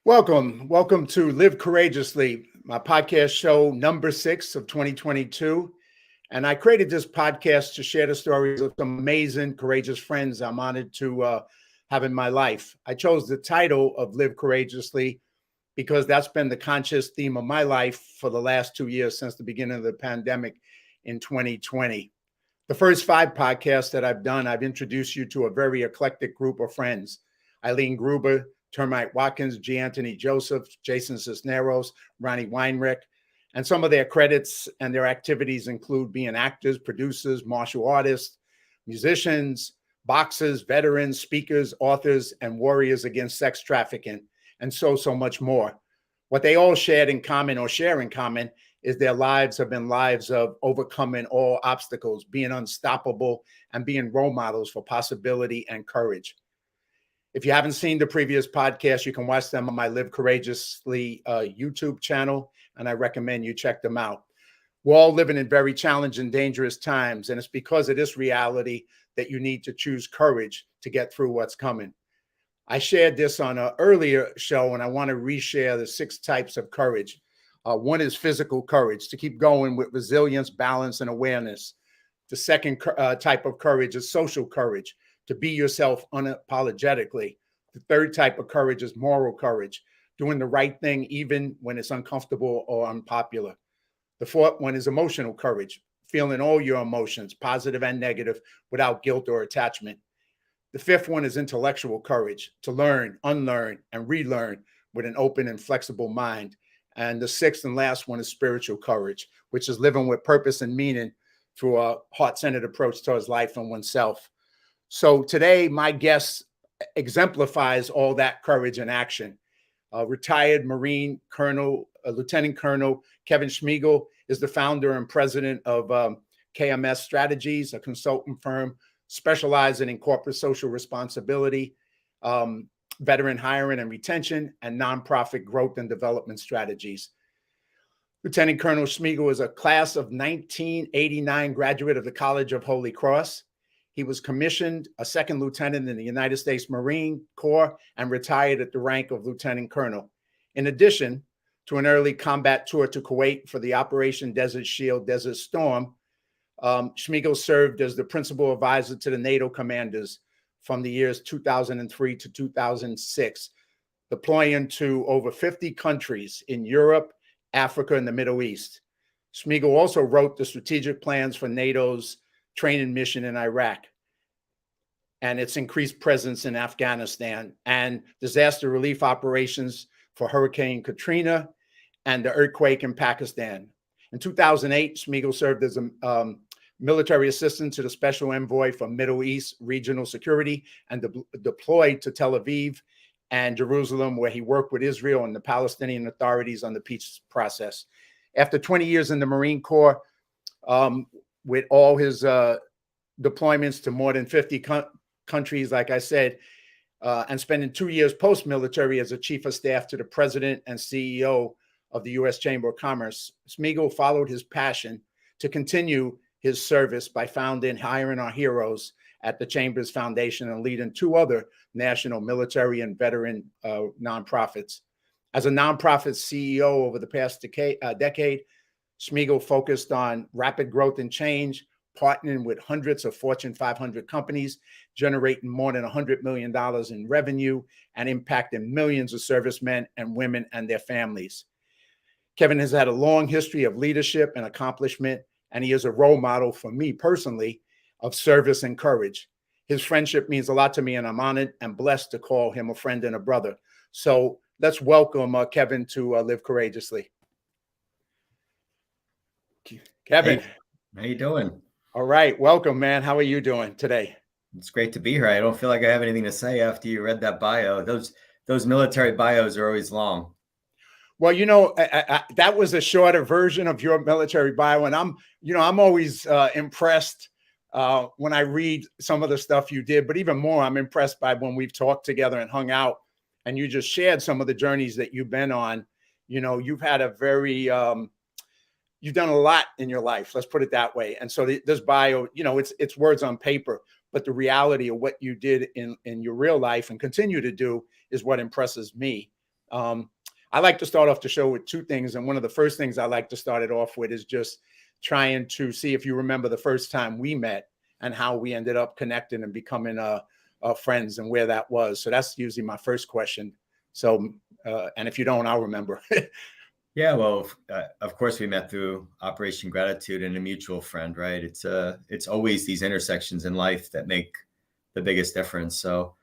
Welcome to Live Courageously, my podcast show number 6 of 2022. And I created this podcast to share the stories of some amazing, courageous friends I'm honored to have in my life. I chose the title of Live Courageously because that's been the conscious theme of my life for the last 2 years since the beginning of the pandemic in 2020. The first 5 podcasts that I've done, I've introduced you to a very eclectic group of friends. Eileen Gruber, Termite Watkins, G. Anthony Joseph, Jason Cisneros, Ronnie Weinrich. And some of their credits and their activities include being actors, producers, martial artists, musicians, boxers, veterans, speakers, authors, and warriors against sex trafficking, and so much more. What they all shared in common or share in common is their lives have been lives of overcoming all obstacles, being unstoppable, and being role models for possibility and courage. If you haven't seen the previous podcast, you can watch them on my Live Courageously YouTube channel, and I recommend you check them out. We're all living in very challenging, dangerous times, and it's because of this reality that you need to choose courage to get through what's coming. I shared this on an earlier show, and I want to reshare the 6 types of courage. One is physical courage, to keep going with resilience, balance, and awareness. The second type of courage is social courage, to be yourself unapologetically. The third type of courage is moral courage, doing the right thing even when it's uncomfortable or unpopular. The fourth one is emotional courage, feeling all your emotions, positive and negative, without guilt or attachment. The fifth one is intellectual courage, to learn, unlearn, and relearn with an open and flexible mind. And the sixth and last one is spiritual courage, which is living with purpose and meaning through a heart-centered approach towards life and oneself. So today, my guest exemplifies all that courage in action. Retired Marine Colonel, Lieutenant Colonel Kevin Schmiegel is the founder and president of KMS Strategies, a consultant firm specializing in corporate social responsibility, veteran hiring and retention, and nonprofit growth and development strategies. Lieutenant Colonel Schmiegel is a class of 1989 graduate of the College of Holy Cross. He was commissioned a second lieutenant in the United States Marine Corps and retired at the rank of lieutenant colonel. In addition to an early combat tour to Kuwait for the Operation Desert Shield, Desert Storm, Schmiegel served as the principal advisor to the NATO commanders from the years 2003 to 2006, deploying to over 50 countries in Europe, Africa, and the Middle East. Schmiegel also wrote the strategic plans for NATO's training mission in Iraq and its increased presence in Afghanistan, and disaster relief operations for Hurricane Katrina and the earthquake in Pakistan. In 2008, Schmiegel served as a military assistant to the Special Envoy for Middle East Regional Security and deployed to Tel Aviv and Jerusalem, where he worked with Israel and the Palestinian authorities on the peace process. After 20 years in the Marine Corps, with all his deployments to more than 50 countries, like I said, and spending 2 years post-military as a chief of staff to the president and CEO of the U.S. Chamber of Commerce, Schmiegel followed his passion to continue his service by founding Hiring Our Heroes at the Chamber's Foundation and leading 2 other national military and veteran nonprofits. As a nonprofit CEO over the past decade, Schmiegel focused on rapid growth and change, partnering with hundreds of Fortune 500 companies, generating more than $100 million in revenue, and impacting millions of servicemen and women and their families. Kevin has had a long history of leadership and accomplishment, and he is a role model for me personally of service and courage. His friendship means a lot to me, and I'm honored and blessed to call him a friend and a brother. So let's welcome Kevin to Live Courageously. Kevin. Hey, how you doing? All right. Welcome, man. How are you doing today? It's great to be here. I don't feel like I have anything to say after you read that bio. Those military bios are always long. Well, that was a shorter version of your military bio, and I'm always impressed when I read some of the stuff you did. But even more, I'm impressed by when we've talked together and hung out, and you just shared some of the journeys that you've been on. You've had a very you've done a lot in your life. Let's put it that way. And so this bio, it's words on paper, but the reality of what you did in your real life and continue to do is what impresses me. I like to start off the show with two things. And one of the first things I like to start it off with is just trying to see if you remember the first time we met and how we ended up connecting and becoming friends and where that was. So that's usually my first question. So, and if you don't, I'll remember. Yeah, well, of course, we met through Operation Gratitude and a mutual friend, right? It's always these intersections in life that make the biggest difference. So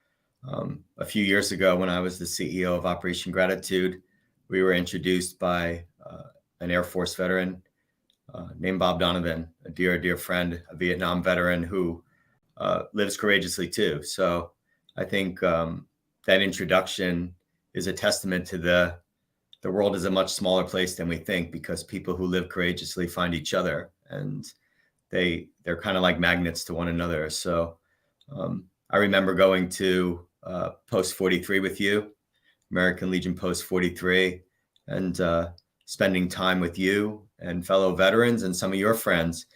a few years ago, when I was the CEO of Operation Gratitude, we were introduced by an Air Force veteran named Bob Donovan, a dear friend, a Vietnam veteran who lives courageously too. So I think that introduction is a testament to the world is a much smaller place than we think, because people who live courageously find each other, and they're kind of like magnets to one another. So I remember going to Post 43 with you, American Legion Post 43, and spending time with you and fellow veterans and some of your friends,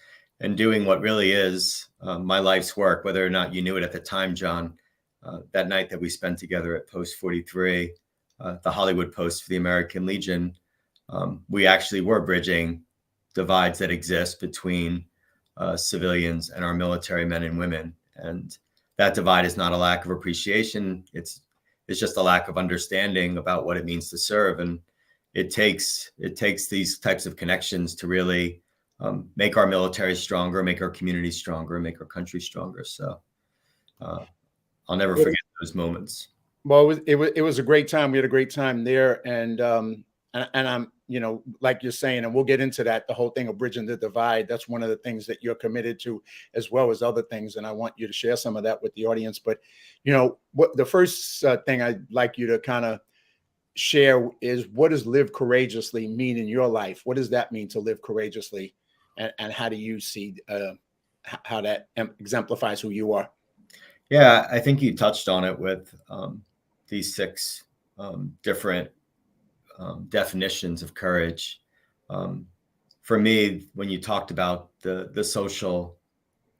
and doing what really is my life's work, whether or not you knew it at the time, John. That night that we spent together at Post 43, the Hollywood Post for the American Legion, we actually were bridging divides that exist between civilians and our military men and women. And that divide is not a lack of appreciation. It's just a lack of understanding about what it means to serve. And it takes these types of connections to really make our military stronger, make our communities stronger, make our country stronger. So I'll never forget those moments. Well, it was a great time. We had a great time there, and I'm, like you're saying, and we'll get into that, the whole thing of bridging the divide. That's one of the things that you're committed to, as well as other things, and I want you to share some of that with the audience. But what the first thing I'd like you to kind of share is, what does live courageously mean in your life? What does that mean to live courageously, and how do you see how that exemplifies who you are? Yeah, I think you touched on it with these 6 different definitions of courage. For me, when you talked about the social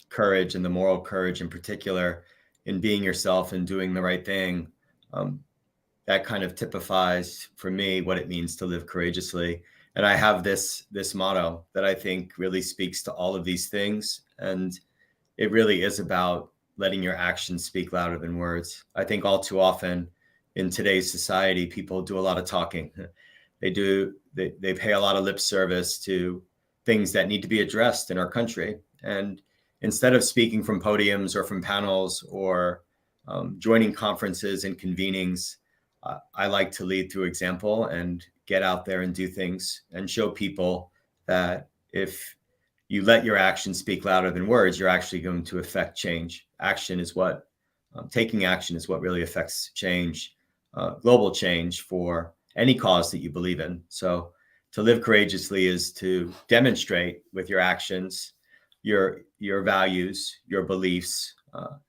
courage and the moral courage in particular, in being yourself and doing the right thing, that kind of typifies for me what it means to live courageously. And I have this motto that I think really speaks to all of these things. And it really is about letting your actions speak louder than words. I think all too often in today's society, people do a lot of talking. They pay a lot of lip service to things that need to be addressed in our country. And instead of speaking from podiums or from panels or joining conferences and convenings, I like to lead through example and get out there and do things and show people that if you let your actions speak louder than words, you're actually going to affect change. Taking action is what really affects change, global change for any cause that you believe in. So to live courageously is to demonstrate with your actions, your values, your beliefs,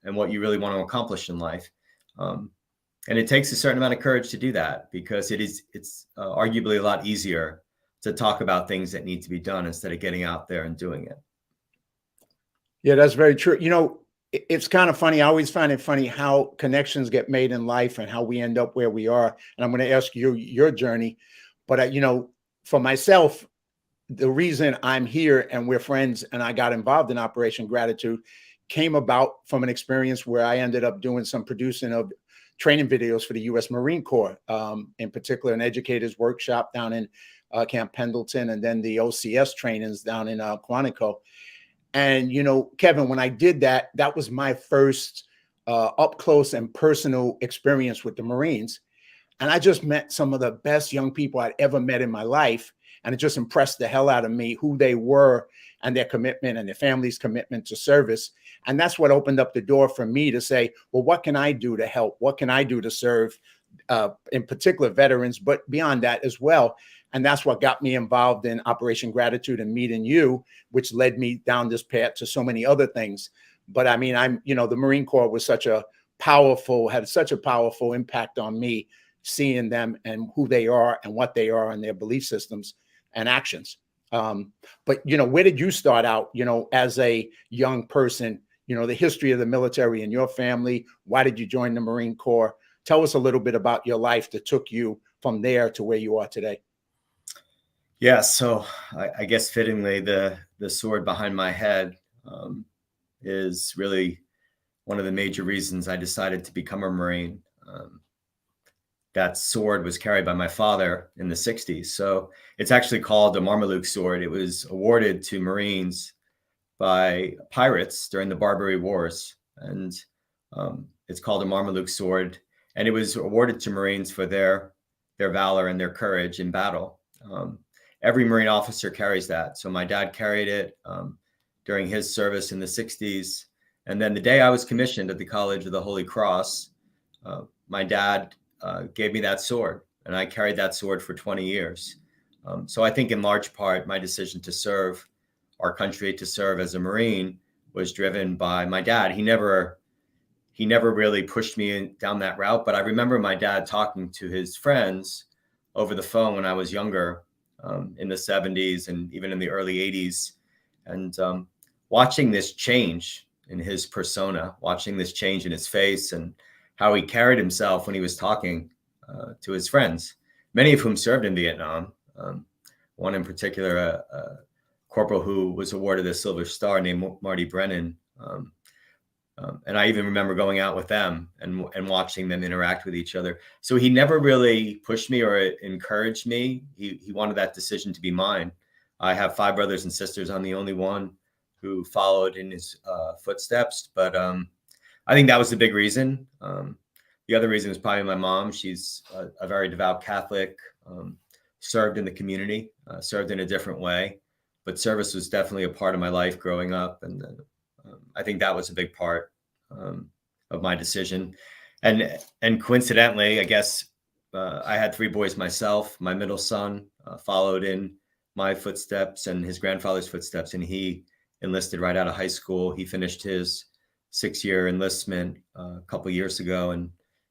and what you really want to accomplish in life. And it takes a certain amount of courage to do that, because it's arguably a lot easier to talk about things that need to be done instead of getting out there and doing it. Yeah, that's very true. It's kind of funny. I always find it funny how connections get made in life and how we end up where we are. And I'm going to ask you your journey. But, for myself, the reason I'm here and we're friends and I got involved in Operation Gratitude came about from an experience where I ended up doing some producing of training videos for the U.S. Marine Corps, in particular, an educators workshop down in Camp Pendleton, and then the OCS trainings down in Quantico. And, Kevin, when I did that, that was my first up close and personal experience with the Marines. And I just met some of the best young people I'd ever met in my life. And it just impressed the hell out of me who they were and their commitment and their family's commitment to service. And that's what opened up the door for me to say, well, what can I do to help? What can I do to serve, in particular, veterans, but beyond that as well? And that's what got me involved in Operation Gratitude and meeting you, which led me down this path to so many other things. But I mean, the Marine Corps was had such a powerful impact on me, seeing them and who they are and what they are and their belief systems and actions. But, where did you start out, as a young person, the history of the military in your family? Why did you join the Marine Corps? Tell us a little bit about your life that took you from there to where you are today? Yeah, so I guess fittingly, the sword behind my head is really one of the major reasons I decided to become a Marine. That sword was carried by my father in the 60s. So it's actually called a Marmaluke sword. It was awarded to Marines by pirates during the Barbary Wars. And it's called a Marmaluke sword. And it was awarded to Marines for their valor and their courage in battle. Every Marine officer carries that. So my dad carried it during his service in the 60s. And then the day I was commissioned at the College of the Holy Cross, my dad gave me that sword, and I carried that sword for 20 years. So I think in large part, my decision to serve our country, to serve as a Marine, was driven by my dad. He never really pushed me down that route, but I remember my dad talking to his friends over the phone when I was younger, in the 70s and even in the early 80s, and watching this change in his persona, watching this change in his face, and how he carried himself when he was talking to his friends, many of whom served in Vietnam. One in particular, a corporal who was awarded a Silver Star named Marty Brennan. And I even remember going out with them and watching them interact with each other. So he never really pushed me or encouraged me. He wanted that decision to be mine. I have 5 brothers and sisters. I'm the only one who followed in his footsteps. But I think that was the big reason. The other reason was probably my mom. She's a very devout Catholic, served in the community, served in a different way. But service was definitely a part of my life growing up. And I think that was a big part of my decision. And coincidentally, I guess I had 3 boys myself. My middle son followed in my footsteps and his grandfather's footsteps, and he enlisted right out of high school. He finished his 6-year enlistment a couple years ago, and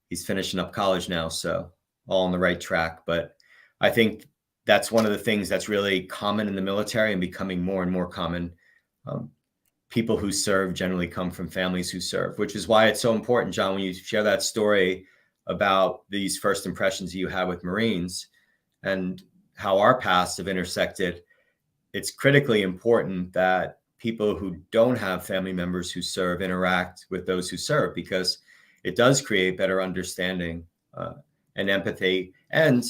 he's finishing up college now. So all on the right track. But I think that's one of the things that's really common in the military and becoming more and more common. People who serve generally come from families who serve, which is why it's so important, John, when you share that story about these first impressions you have with Marines and how our paths have intersected. It's critically important that people who don't have family members who serve interact with those who serve, because it does create better understanding and empathy. And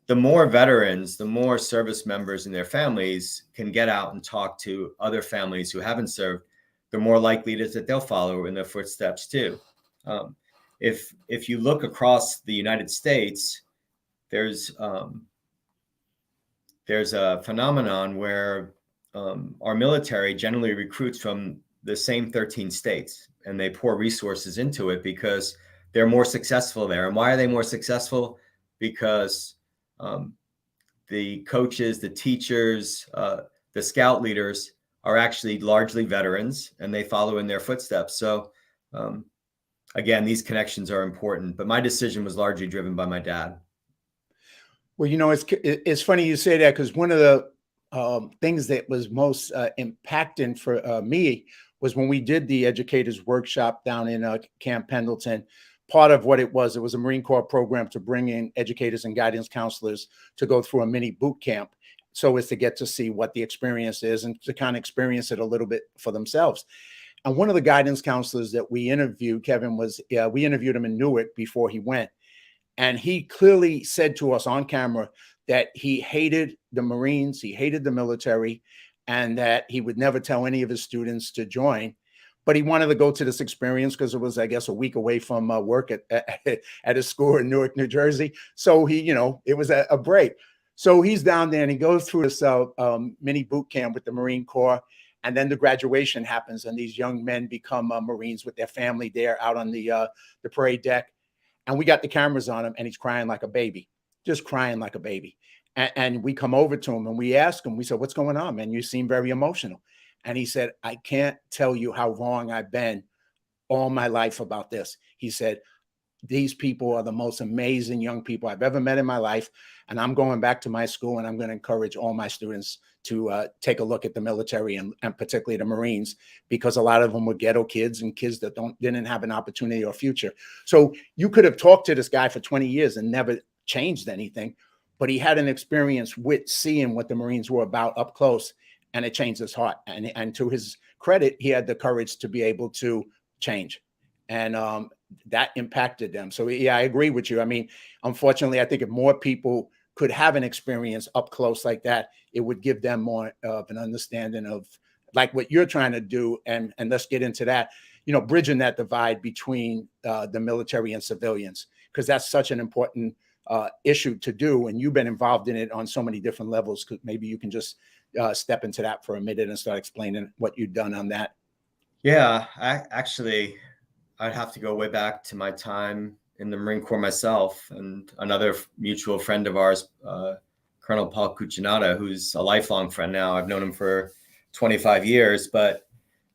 the more veterans, the more service members and their families can get out and talk to other families who haven't served, the more likely it is that they'll follow in their footsteps too. If you look across the United States, there's a phenomenon where our military generally recruits from the same 13 states, and they pour resources into it because they're more successful there. And why are they more successful? Because the coaches, the teachers, the scout leaders are actually largely veterans, and they follow in their footsteps. So again, these connections are important, but my decision was largely driven by my dad. Well, it's funny you say that, because one of the things that was most impacting for me was when we did the educators workshop down in Camp Pendleton. Part of what it was a Marine Corps program to bring in educators and guidance counselors to go through a mini boot camp, so as to get to see what the experience is and to kind of experience it a little bit for themselves. And one of the guidance counselors that we interviewed, Kevin, we interviewed him in Newark before he went. And he clearly said to us on camera that he hated the Marines, he hated the military, and that he would never tell any of his students to join. But he wanted to go to this experience because it was, I guess, a week away from work at his school in Newark, New Jersey. So it was a break. So he's down there and he goes through this mini boot camp with the Marine Corps. And then the graduation happens, and these young men become Marines with their family there out on the parade deck. And we got the cameras on him, and he's crying like a baby, just crying like a baby. And we come over to him and we ask him, we said, "What's going on, man? You seem very emotional." And he said, "I can't tell you how wrong I've been all my life about this." He said, "These people are the most amazing young people I've ever met in my life. And I'm going back to my school, and I'm going to encourage all my students to take a look at the military and particularly the Marines, because a lot of them were ghetto kids and kids that didn't have an opportunity or future." So you could have talked to this guy for 20 years and never changed anything, but he had an experience with seeing what the Marines were about up close, and it changed his heart. And to his credit, he had the courage to be able to change, and that impacted them. So yeah, I agree with you. I mean, unfortunately, I think if more people could have an experience up close like that, it would give them more of an understanding of like what you're trying to do. And let's get into that, bridging that divide between the military and civilians, because that's such an important issue to do. And you've been involved in it on so many different levels. Maybe you can just step into that for a minute and start explaining what you've done on that. Yeah, I'd have to go way back to my time in the Marine Corps myself, and another mutual friend of ours, Colonel Paul Cuccinata, who's a lifelong friend now. I've known him for 25 years, but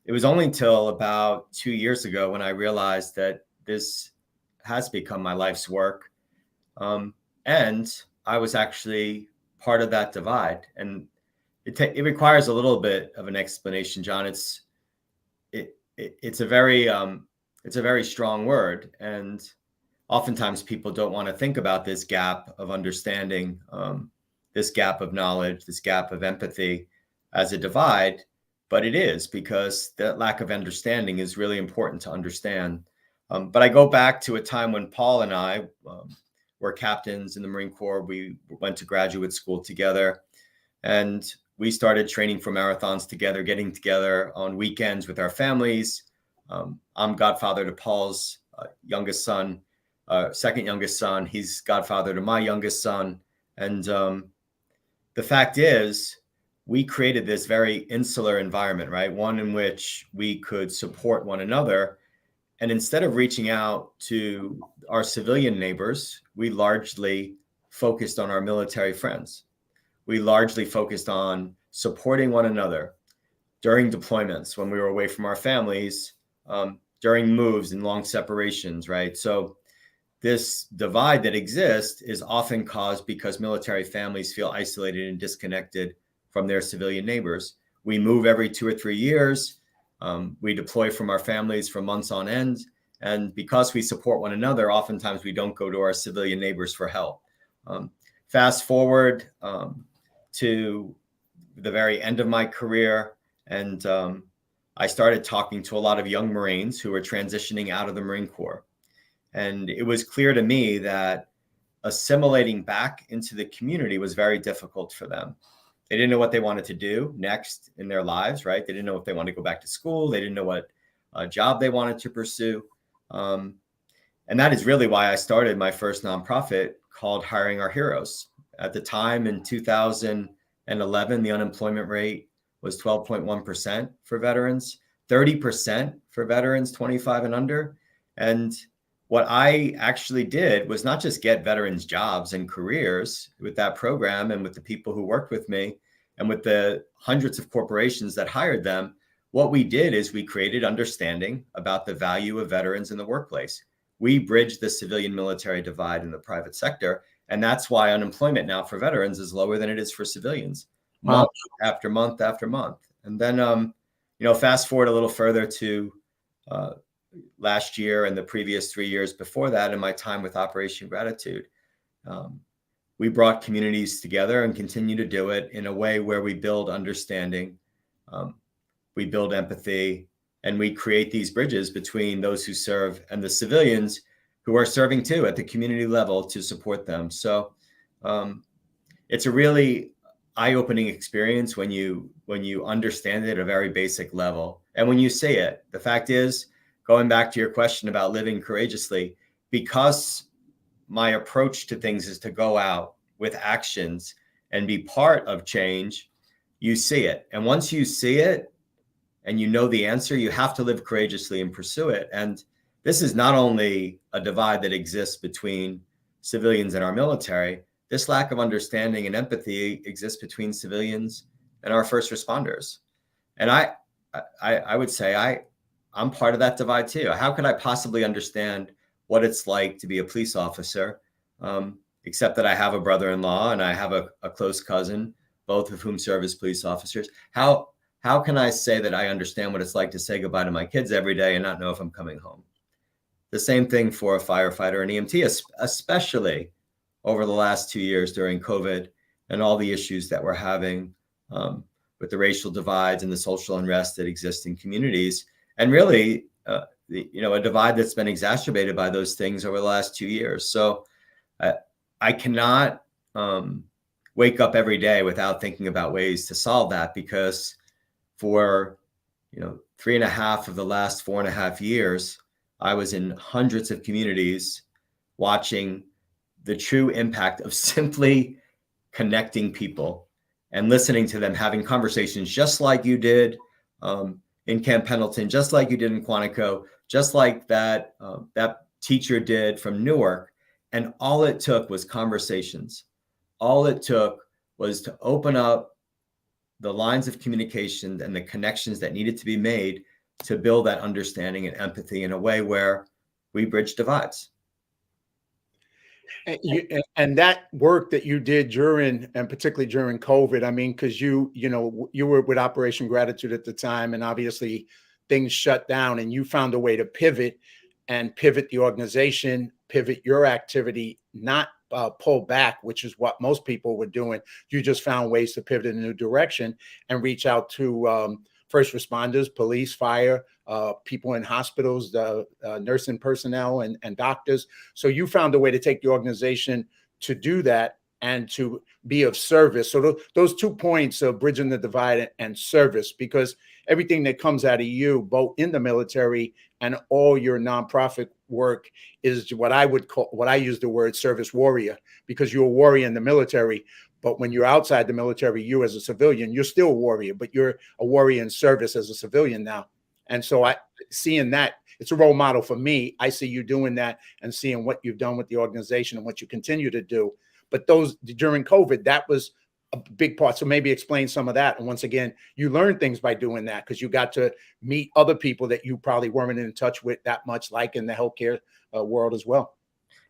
it was only until about 2 years ago when I realized that this has become my life's work. And I was actually part of that divide. And it requires a little bit of an explanation, John. It's a very strong word, and oftentimes people don't want to think about this gap of understanding, this gap of knowledge, this gap of empathy as a divide, but it is, because that lack of understanding is really important to understand. But I go back to a time when Paul and I were captains in the Marine Corps. We went to graduate school together, and we started training for marathons together, getting together on weekends with our families. I'm godfather to Paul's youngest son, second youngest son. He's godfather to my youngest son. And the fact is, we created this very insular environment, right? One in which we could support one another. And instead of reaching out to our civilian neighbors, we largely focused on our military friends. We largely focused on supporting one another during deployments, when we were away from our families, during moves and long separations, right? So this divide that exists is often caused because military families feel isolated and disconnected from their civilian neighbors. We move every 2 or 3 years. We deploy from our families for months on end. And because we support one another, oftentimes we don't go to our civilian neighbors for help. Fast forward to the very end of my career, and I started talking to a lot of young Marines who were transitioning out of the Marine Corps. And it was clear to me that assimilating back into the community was very difficult for them. They didn't know what they wanted to do next in their lives, right? They didn't know if they wanted to go back to school. They didn't know what job they wanted to pursue. And that is really why I started my first nonprofit called Hiring Our Heroes. At the time in 2011, the unemployment rate was 12.1% for veterans, 30% for veterans 25 and under. And what I actually did was not just get veterans jobs and careers with that program and with the people who worked with me and with the hundreds of corporations that hired them. What we did is we created understanding about the value of veterans in the workplace. We bridged the civilian military divide in the private sector. And that's why unemployment now for veterans is lower than it is for civilians, month after month after month. And then, fast forward a little further to last year and the previous 3 years before that, in my time with Operation Gratitude, we brought communities together and continue to do it in a way where we build understanding, we build empathy, and we create these bridges between those who serve and the civilians who are serving too at the community level to support them. So it's a really eye-opening experience when you understand it at a very basic level. And when you say it, the fact is, going back to your question about living courageously, because my approach to things is to go out with actions and be part of change, you see it. And once you see it and you know the answer, you have to live courageously and pursue it. And this is not only a divide that exists between civilians and our military. This lack of understanding and empathy exists between civilians and our first responders. And I would say I'm part of that divide too. How could I possibly understand what it's like to be a police officer, except that I have a brother-in-law and I have a close cousin, both of whom serve as police officers? How can I say that I understand what it's like to say goodbye to my kids every day and not know if I'm coming home? The same thing for a firefighter and EMT, especially over the last 2 years during COVID and all the issues that we're having with the racial divides and the social unrest that exists in communities, and really, a divide that's been exacerbated by those things over the last 2 years. So I cannot wake up every day without thinking about ways to solve that, because for 3.5 of the last 4.5 years, I was in hundreds of communities watching the true impact of simply connecting people and listening to them, having conversations just like you did in Camp Pendleton, just like you did in Quantico, just like that teacher did from Newark. And all it took was conversations. All it took was to open up the lines of communication and the connections that needed to be made to build that understanding and empathy in a way where we bridge divides. And that work that you did during, and particularly during COVID, I mean, because you were with Operation Gratitude at the time, and obviously things shut down, and you found a way to pivot the organization, pivot your activity, not pull back, which is what most people were doing. You just found ways to pivot in a new direction and reach out to first responders, police, fire, people in hospitals, the nursing personnel and doctors. So you found a way to take the organization to do that and to be of service. So those 2 points of bridging the divide and service, because everything that comes out of you, both in the military and all your nonprofit work, is what I use the word service warrior, because you're a warrior in the military. But when you're outside the military, you as a civilian, you're still a warrior, but you're a warrior in service as a civilian now. And so seeing that, it's a role model for me. I see you doing that and seeing what you've done with the organization and what you continue to do. But those during COVID, that was a big part. So maybe explain some of that. And once again, you learn things by doing that, because you got to meet other people that you probably weren't in touch with that much, like in the healthcare world as well.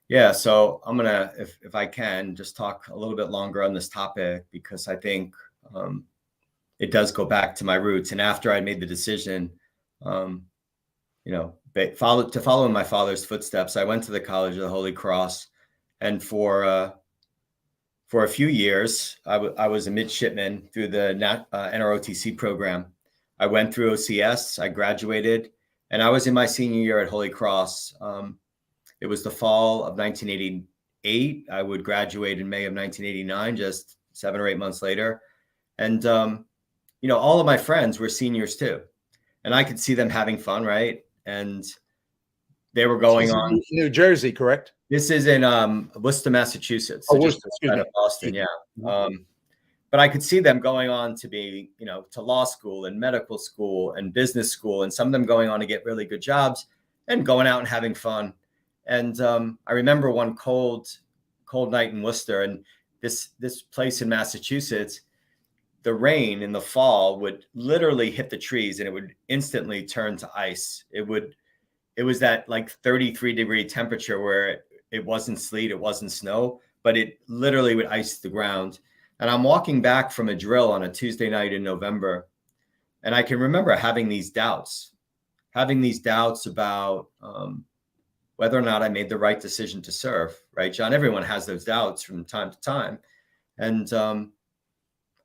Yeah, so I'm gonna, if I can, just talk a little bit longer on this topic, because I think it does go back to my roots. And after I made the decision, follow in my father's footsteps, I went to the College of the Holy Cross, and for a few years, I was a midshipman through the NROTC program. I went through OCS, I graduated, and I was in my senior year at Holy Cross. It was the fall of 1988. I would graduate in May of 1989, just 7 or 8 months later. And, all of my friends were seniors too. And I could see them having fun, right? And they were going on. New Jersey, correct? This is in Worcester, Massachusetts. So just outside of Boston, yeah. But I could see them going on to be, to law school and medical school and business school, and some of them going on to get really good jobs and going out and having fun. And I remember one cold night in Worcester, and this place in Massachusetts, the rain in the fall would literally hit the trees and it would instantly turn to ice. It was that like 33-degree temperature where it wasn't sleet, it wasn't snow, but it literally would ice the ground. And I'm walking back from a drill on a Tuesday night in November, and I can remember having these doubts about whether or not I made the right decision to serve, right, John? Everyone has those doubts from time to time. And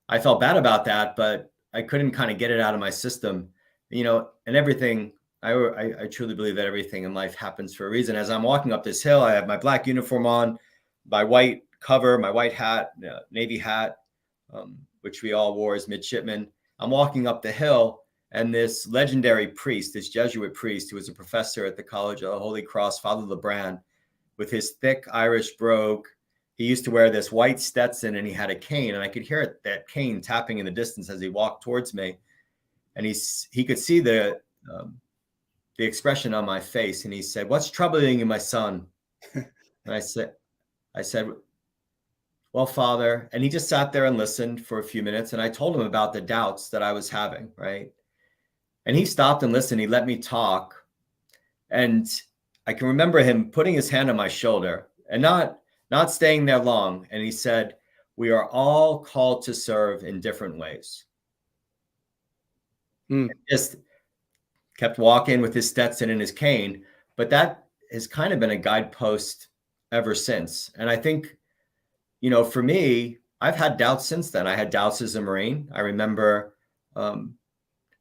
I felt bad about that, but I couldn't kind of get it out of my system, and everything. I truly believe that everything in life happens for a reason. As I'm walking up this hill, I have my black uniform on, my white cover, my white hat, Navy hat, which we all wore as midshipmen. I'm walking up the hill, and this legendary priest, this Jesuit priest who was a professor at the College of the Holy Cross, Father LeBrand, with his thick Irish brogue, he used to wear this white Stetson, and he had a cane, and I could hear that cane tapping in the distance as he walked towards me. And he could see the expression on my face, and he said, "What's troubling you, my son?" And I said, "Well, Father," and he just sat there and listened for a few minutes, and I told him about the doubts that I was having, right? And he stopped and listened. He let me talk. And I can remember him putting his hand on my shoulder and not staying there long. And he said, "We are all called to serve in different ways." Just kept walking with his Stetson and his cane. But that has kind of been a guidepost ever since. And I think for me, I've had doubts since then. I had doubts as a Marine. I remember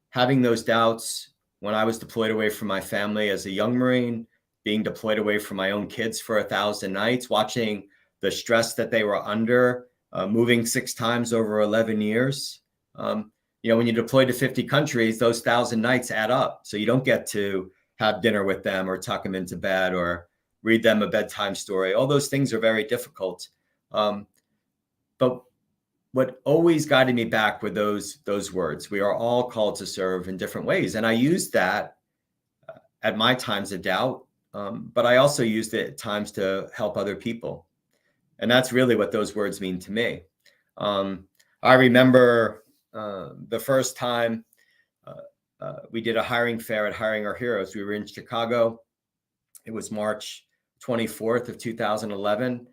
having those doubts when I was deployed away from my family as a young Marine, being deployed away from my own kids for 1,000 nights, watching the stress that they were under, moving 6 times over 11 years. When you deploy to 50 countries, those 1,000 nights add up. So you don't get to have dinner with them or tuck them into bed or read them a bedtime story. All those things are very difficult. But what always guided me back were those words. We are all called to serve in different ways. And I used that at my times of doubt, but I also used it at times to help other people. And that's really what those words mean to me. I remember the first time we did a hiring fair at Hiring Our Heroes. We were in Chicago. It was March 24th of 2011.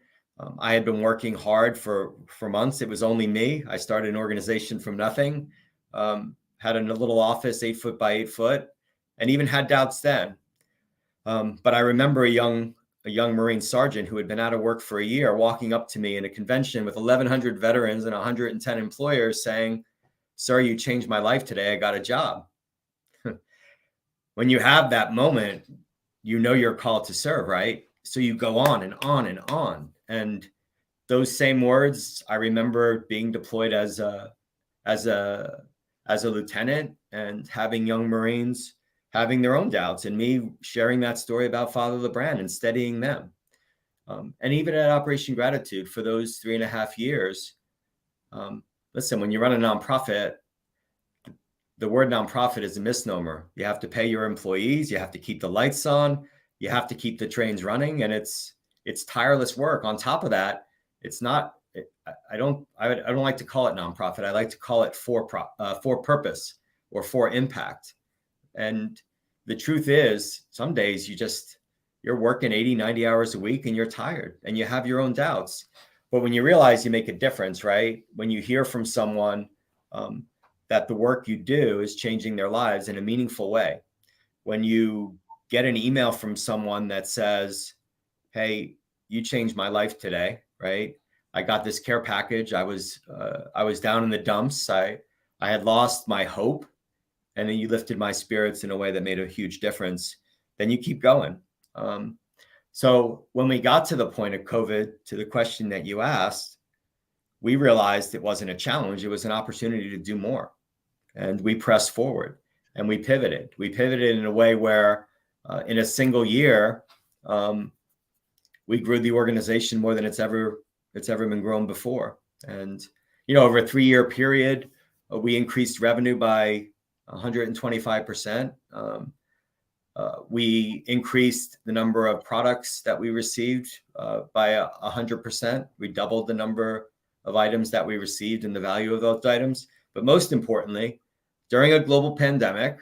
I had been working hard for months. It was only me. I started an organization from nothing, had a little office 8 foot by 8 foot, and even had doubts then. But I remember a young Marine sergeant who had been out of work for a year walking up to me in a convention with 1,100 veterans and 110 employers saying, "Sir, you changed my life today. I got a job." When you have that moment, you're called to serve, right? So you go on and on and on. And those same words, I remember being deployed as a lieutenant and having young Marines having their own doubts, and me sharing that story about Father LeBrand and steadying them. And even at Operation Gratitude for those 3.5 years, listen, when you run a nonprofit, the word nonprofit is a misnomer. You have to pay your employees, you have to keep the lights on, you have to keep the trains running, and it's tireless work. On top of that, it's not. I don't like to call it nonprofit. I like to call it for purpose or for impact. And the truth is, some days you're working 80, 90 hours a week and you're tired and you have your own doubts. But when you realize you make a difference, right? When you hear from someone that the work you do is changing their lives in a meaningful way, when you get an email from someone that says, "Hey, you changed my life today," right? I got this care package. I was down in the dumps. I had lost my hope, and then you lifted my spirits in a way that made a huge difference. Then you keep going. So when we got to the point of COVID, to the question that you asked, we realized it wasn't a challenge. It was an opportunity to do more. And we pressed forward and we pivoted. We pivoted in a way where in a single year, we grew the organization more than it's ever been grown before. And, over a 3-year period, we increased revenue by 125%. We increased the number of products that we received by 100%. We doubled the number of items that we received and the value of those items. But most importantly, during a global pandemic,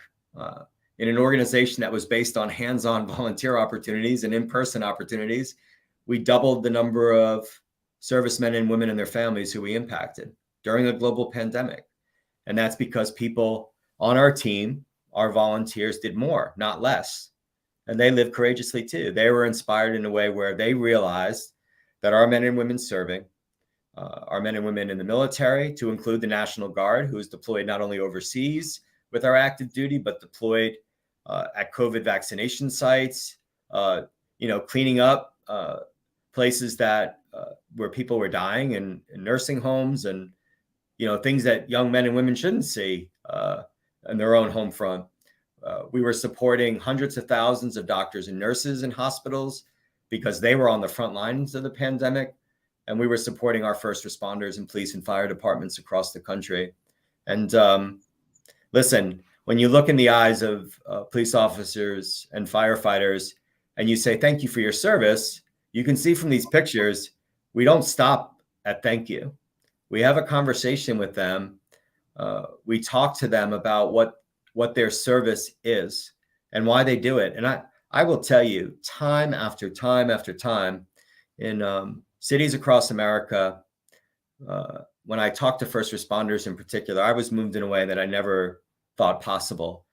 in an organization that was based on hands-on volunteer opportunities and in-person opportunities, we doubled the number of servicemen and women and their families who we impacted during a global pandemic. And that's because people on our team, our volunteers, did more, not less. And they lived courageously too. They were inspired in a way where they realized that our men and women serving, our men and women in the military, to include the National Guard, who is deployed not only overseas with our active duty, but deployed at COVID vaccination sites, cleaning up places that where people were dying in nursing homes and, things that young men and women shouldn't see in their own home front. We were supporting hundreds of thousands of doctors and nurses in hospitals because they were on the front lines of the pandemic. And we were supporting our first responders and police and fire departments across the country. And listen, when you look in the eyes of police officers and firefighters and you say, "Thank you for your service," you can see from these pictures, we don't stop at thank you. We have a conversation with them. We talk to them about what their service is and why they do it. And I will tell you, time after time after time, in cities across America, when I talk to first responders in particular, I was moved in a way that I never thought possible,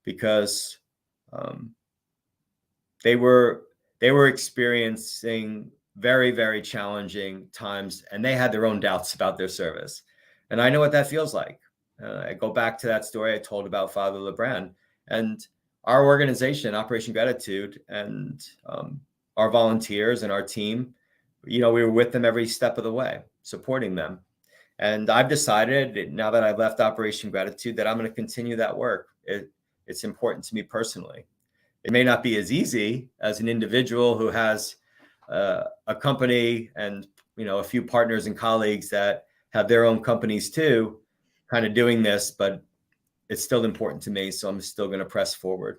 because they were experiencing very, very challenging times, and they had their own doubts about their service. And I know what that feels like. I go back to that story I told about Father LeBrand and our organization, Operation Gratitude, and our volunteers and our team. We were with them every step of the way, supporting them. And I've decided now that I've left Operation Gratitude that I'm going to continue that work. It's important to me personally. It may not be as easy as an individual who has a company and a few partners and colleagues that have their own companies too, kind of doing this, but it's still important to me. So I'm still going to press forward.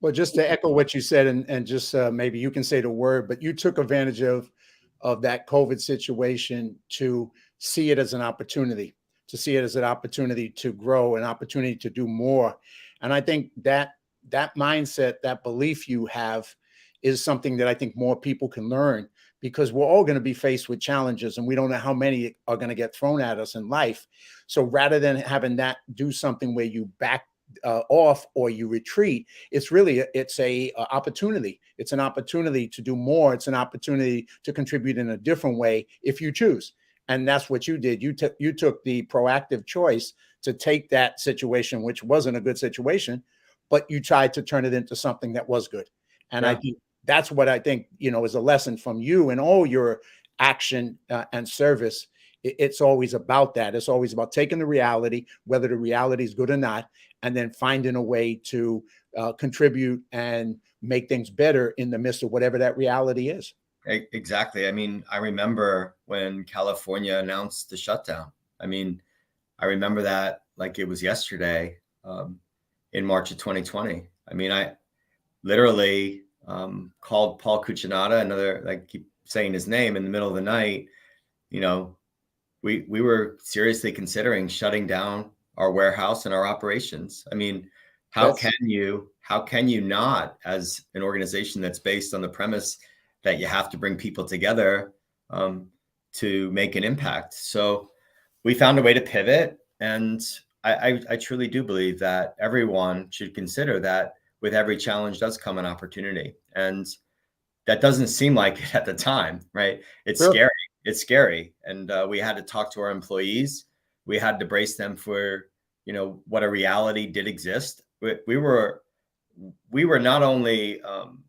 Well, just to echo what you said, and just maybe you can say the word, but you took advantage of that COVID situation to see it as an opportunity, to grow, an opportunity to do more. And I think that mindset, that belief you have, is something that I think more people can learn, because we're all going to be faced with challenges and we don't know how many are going to get thrown at us in life. So rather than having that do something where you back off or you retreat, it's a opportunity. It's an opportunity to do more. It's an opportunity to contribute in a different way if you choose. And that's what you did. You took the proactive choice to take that situation, which wasn't a good situation, but you tried to turn it into something that was good. And I think that's what I think, is a lesson from you and all your action and service. It's always about that. It's always about taking the reality, whether the reality is good or not, and then finding a way to contribute and make things better in the midst of whatever that reality is. Exactly. I mean, I remember when California announced the shutdown. I mean, I remember that like it was yesterday, in March of 2020. I mean, I literally called Paul Cuccinata, I keep saying his name, in the middle of the night. We were seriously considering shutting down our warehouse and our operations. I mean, how can you not, as an organization that's based on the premise that you have to bring people together to make an impact? So we found a way to pivot. And I truly do believe that everyone should consider that with every challenge does come an opportunity. And that doesn't seem like it at the time, right? It's scary. It's scary. And we had to talk to our employees. We had to brace them for, what a reality did exist. We were not only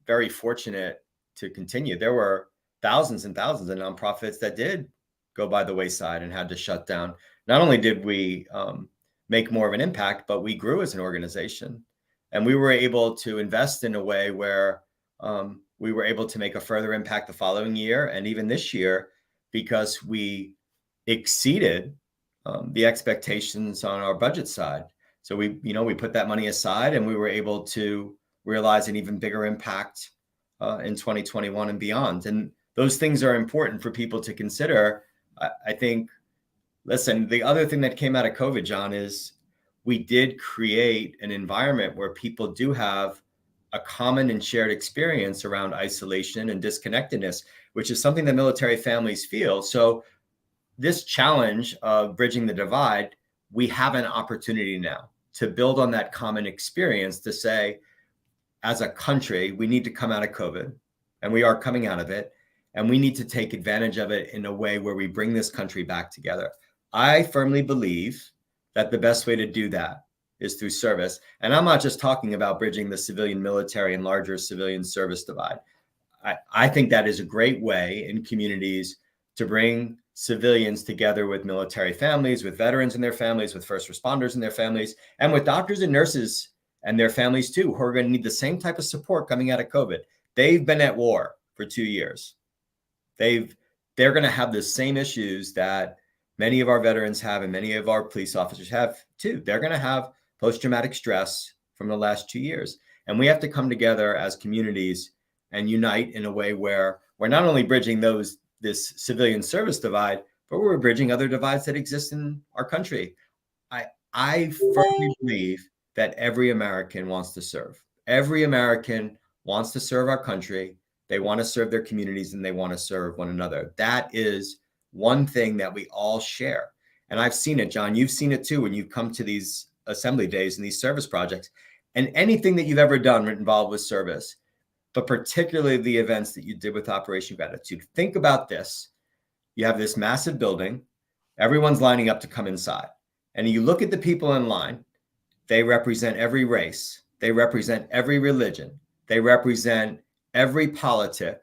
very fortunate to continue. There were thousands and thousands of nonprofits that did go by the wayside and had to shut down. Not only did we make more of an impact, but we grew as an organization. And we were able to invest in a way where we were able to make a further impact the following year and even this year, because we exceeded the expectations on our budget side. So we put that money aside and we were able to realize an even bigger impact in 2021 and beyond. And those things are important for people to consider. I think, listen, the other thing that came out of COVID, John, is we did create an environment where people do have a common and shared experience around isolation and disconnectedness, which is something that military families feel. So this challenge of bridging the divide, we have an opportunity now to build on that common experience, to say, as a country, we need to come out of COVID, and we are coming out of it, and we need to take advantage of it in a way where we bring this country back together. I firmly believe that the best way to do that is through service. And I'm not just talking about bridging the civilian military and larger civilian service divide. I think that is a great way in communities to bring civilians together with military families, with veterans and their families, with first responders and their families, and with doctors and nurses and their families too, who are going to need the same type of support coming out of COVID. They've been at war for 2 years. They're going to have the same issues that many of our veterans have and many of our police officers have too. They're going to have post-traumatic stress from the last 2 years. And we have to come together as communities and unite in a way where we're not only bridging this civilian service divide, but we're bridging other divides that exist in our country. I firmly believe that every American wants to serve. Every American wants to serve our country. They want to serve their communities and they want to serve one another. That is one thing that we all share. And I've seen it, John. You've seen it too when you come to these assembly days and these service projects. And anything that you've ever done involved with service, but particularly the events that you did with Operation Gratitude. Think about this. You have this massive building. Everyone's lining up to come inside. And you look at the people in line. They represent every race. They represent every religion. They represent every politic.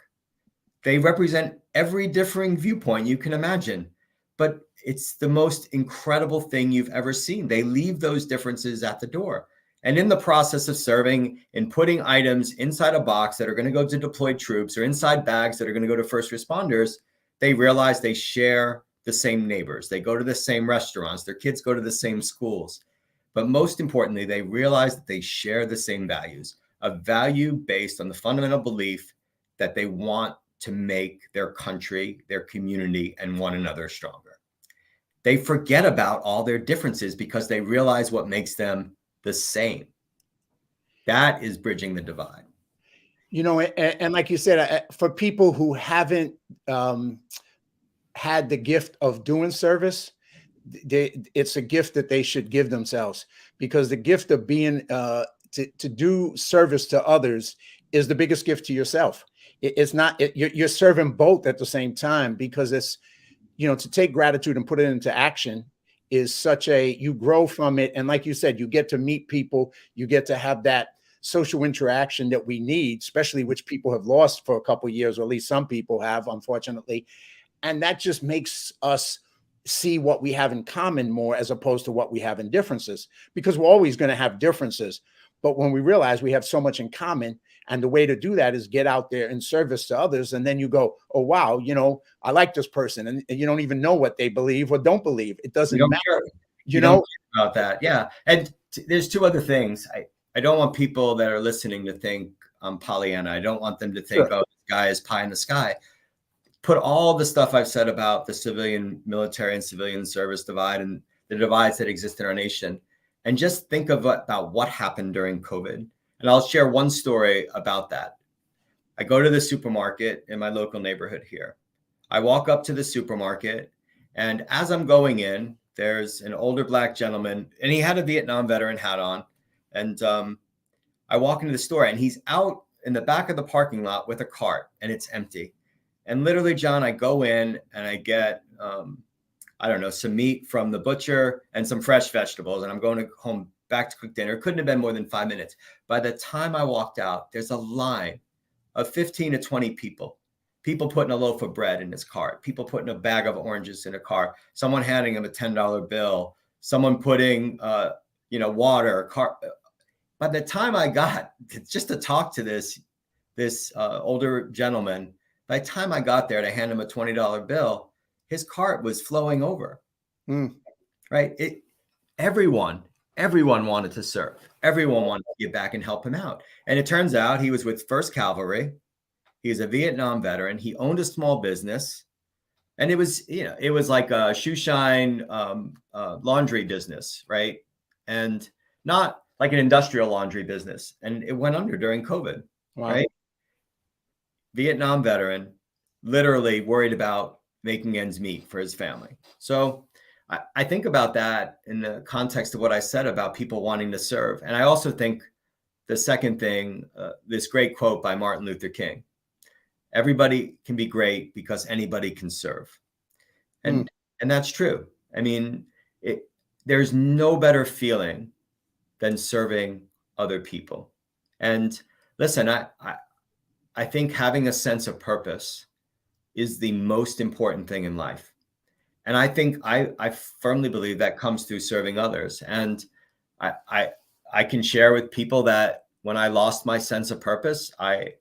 They represent every differing viewpoint you can imagine. But it's the most incredible thing you've ever seen. They leave those differences at the door. And in the process of serving and putting items inside a box that are going to go to deployed troops or inside bags that are going to go to first responders, they realize they share the same neighbors. They go to the same restaurants. Their kids go to the same schools. But most importantly, they realize that they share the same values, a value based on the fundamental belief that they want to make their country, their community, and one another stronger. They forget about all their differences because they realize what makes them the same. That is bridging the divide. You know, and like you said, for people who haven't had the gift of doing service, it's a gift that they should give themselves, because the gift of being to do service to others is the biggest gift to yourself. It's not, you're serving both at the same time, because it's, you know, to take gratitude and put it into action is such a, you grow from it. And like you said, you get to meet people, you get to have that social interaction that we need, especially which people have lost for a couple of years, or at least some people have, unfortunately. And that just makes us see what we have in common more, as opposed to what we have in differences, because we're always going to have differences. But when we realize we have so much in common, and the way to do that is get out there in service to others, and then you go, oh, wow, you know, I like this person, and you don't even know what they believe or don't believe. It doesn't matter. Care. You know about that. Yeah. And there's two other things. I don't want people that are listening to think I'm Pollyanna. I don't want them to think, oh, this guy is pie in the sky. Put all the stuff I've said about the civilian, military, and civilian service divide and the divides that exist in our nation, and just think about what happened during COVID. And I'll share one story about that. I go to the supermarket in my local neighborhood here. I walk up to the supermarket, and as I'm going in, there's an older Black gentleman, and he had a Vietnam veteran hat on. And I walk into the store, and he's out in the back of the parking lot with a cart, and it's empty. And literally, John, I go in and I get, I don't know, some meat from the butcher and some fresh vegetables. And I'm going home back to cook dinner. It couldn't have been more than 5 minutes. By the time I walked out, there's a line of 15 to 20 people putting a loaf of bread in his cart, people putting a bag of oranges in a cart, someone handing him a $10 bill, someone putting, water. By the time I got just to talk to this older gentleman, by the time I got there to hand him a $20 bill, his cart was flowing over. Right? Everyone wanted to serve. Everyone wanted to give back and help him out. And it turns out he was with 1st Cavalry. He was a Vietnam veteran. He owned a small business. And it was like a shoe shine laundry business, right? And not like an industrial laundry business. And it went under during COVID, right? Vietnam veteran, literally worried about making ends meet for his family. So I think about that in the context of what I said about people wanting to serve. And I also think the second thing, this great quote by Martin Luther King, everybody can be great because anybody can serve. And that's true. I mean, there's no better feeling than serving other people. And listen, I think having a sense of purpose is the most important thing in life. And I think I firmly believe that comes through serving others. And I can share with people that when I lost my sense of purpose, I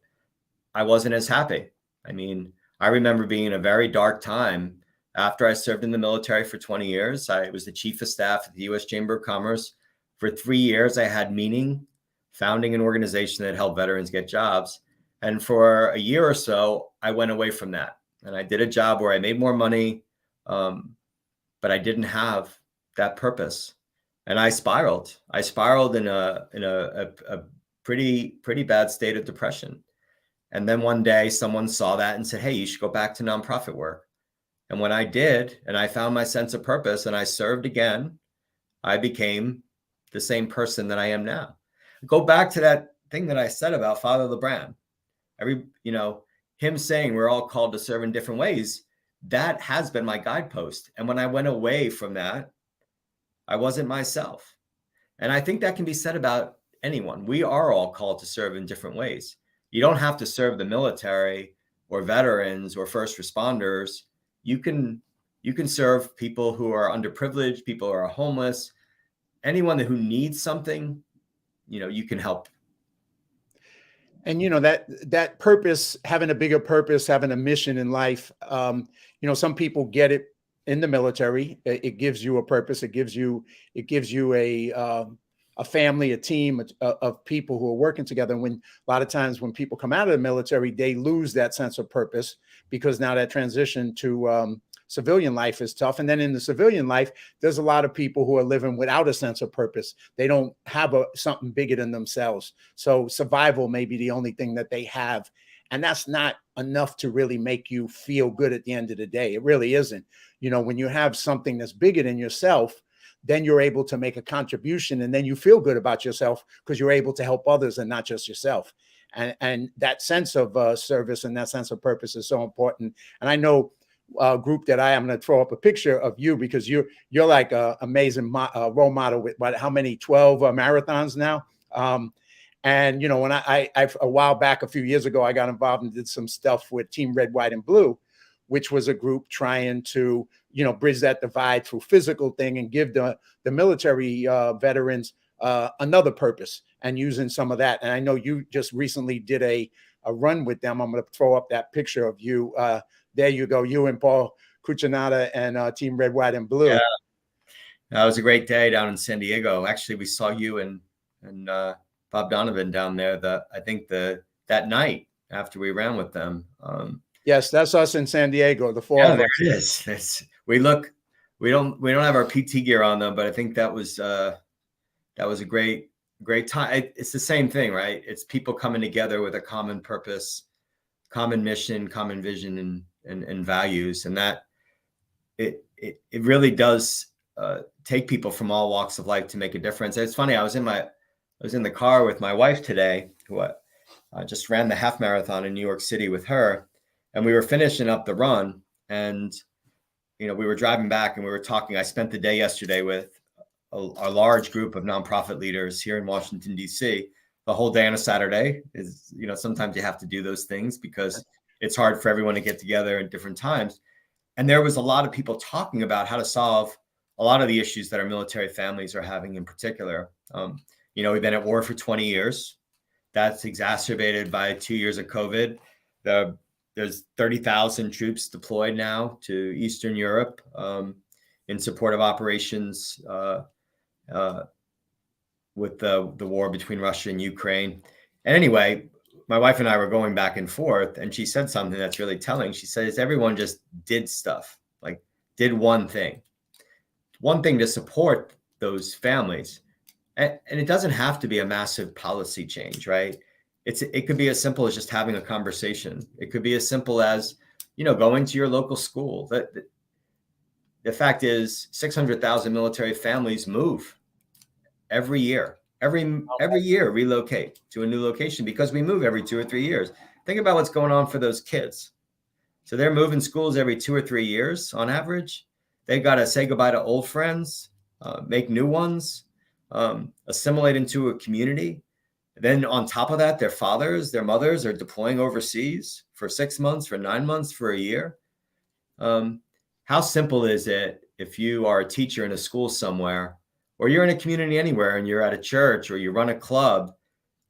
wasn't as happy. I mean, I remember being in a very dark time after I served in the military for 20 years. I was the chief of staff at the U.S. Chamber of Commerce. For 3 years, I had meaning, founding an organization that helped veterans get jobs. And for a year or so, I went away from that. And I did a job where I made more money, but I didn't have that purpose. And I spiraled. I spiraled in a pretty bad state of depression. And then one day someone saw that and said, hey, you should go back to nonprofit work. And when I did, and I found my sense of purpose and I served again, I became the same person that I am now. Go back to that thing that I said about Father LeBrun. him saying we're all called to serve in different ways, that has been my guidepost. And when I went away from that, I wasn't myself. And I think that can be said about anyone. We are all called to serve in different ways. You don't have to serve the military or veterans or first responders. You can serve people who are underprivileged, people who are homeless, anyone who needs something, you can help. And that purpose, having a bigger purpose, having a mission in life, some people get it in the military. It gives you a purpose. It gives you a family, a team of people who are working together. And a lot of times when people come out of the military, they lose that sense of purpose, because now that transition to civilian life is tough. And then in the civilian life, there's a lot of people who are living without a sense of purpose. They don't have something bigger than themselves. So survival may be the only thing that they have. And that's not enough to really make you feel good at the end of the day. It really isn't. When you have something that's bigger than yourself, then you're able to make a contribution, and then you feel good about yourself because you're able to help others and not just yourself. And that sense of service and that sense of purpose is so important. And I know group that I'm going to throw up a picture of you, because you're like an amazing role model with how many 12 marathons now. And when I a while back, a few years ago, I got involved and did some stuff with Team Red, White, and Blue, which was a group trying to bridge that divide through physical thing and give the military veterans another purpose, and using some of that. And I know you just recently did a run with them. I'm going to throw up that picture of you. There you go. You and Paul Cuccinata and Team Red, White, and Blue. Yeah. That was a great day down in San Diego. Actually, we saw you and Bob Donovan down there. That night after we ran with them. Yes, that's us in San Diego. The four. Yeah, there it is. We don't have our PT gear on them, but I think that was a great time. It's the same thing, right? It's people coming together with a common purpose, common mission, common vision, and values, and that it really does take people from all walks of life to make a difference. It's funny. I was in the car with my wife today, who I just ran the half marathon in New York City with her, and we were finishing up the run, and we were driving back and we were talking. I spent the day yesterday with a large group of nonprofit leaders here in Washington, D.C. The whole day on a Saturday is, sometimes you have to do those things because it's hard for everyone to get together at different times. And there was a lot of people talking about how to solve a lot of the issues that our military families are having in particular. We've been at war for 20 years. That's exacerbated by 2 years of COVID. There's 30,000 troops deployed now to Eastern Europe in support of operations with the war between Russia and Ukraine. And anyway, my wife and I were going back and forth, and she said something that's really telling. She says, everyone just did stuff, like did one thing to support those families. And it doesn't have to be a massive policy change, right? It could be as simple as just having a conversation. It could be as simple as, going to your local school. The fact is 600,000 military families move every year. Every year relocate to a new location because we move every 2 or 3 years. Think about what's going on for those kids. So they're moving schools every 2 or 3 years on average. They got to say goodbye to old friends, make new ones, assimilate into a community. Then on top of that, their fathers, their mothers are deploying overseas for 6 months, for 9 months, for a year. How simple is it if you are a teacher in a school somewhere, or you're in a community anywhere and you're at a church or you run a club,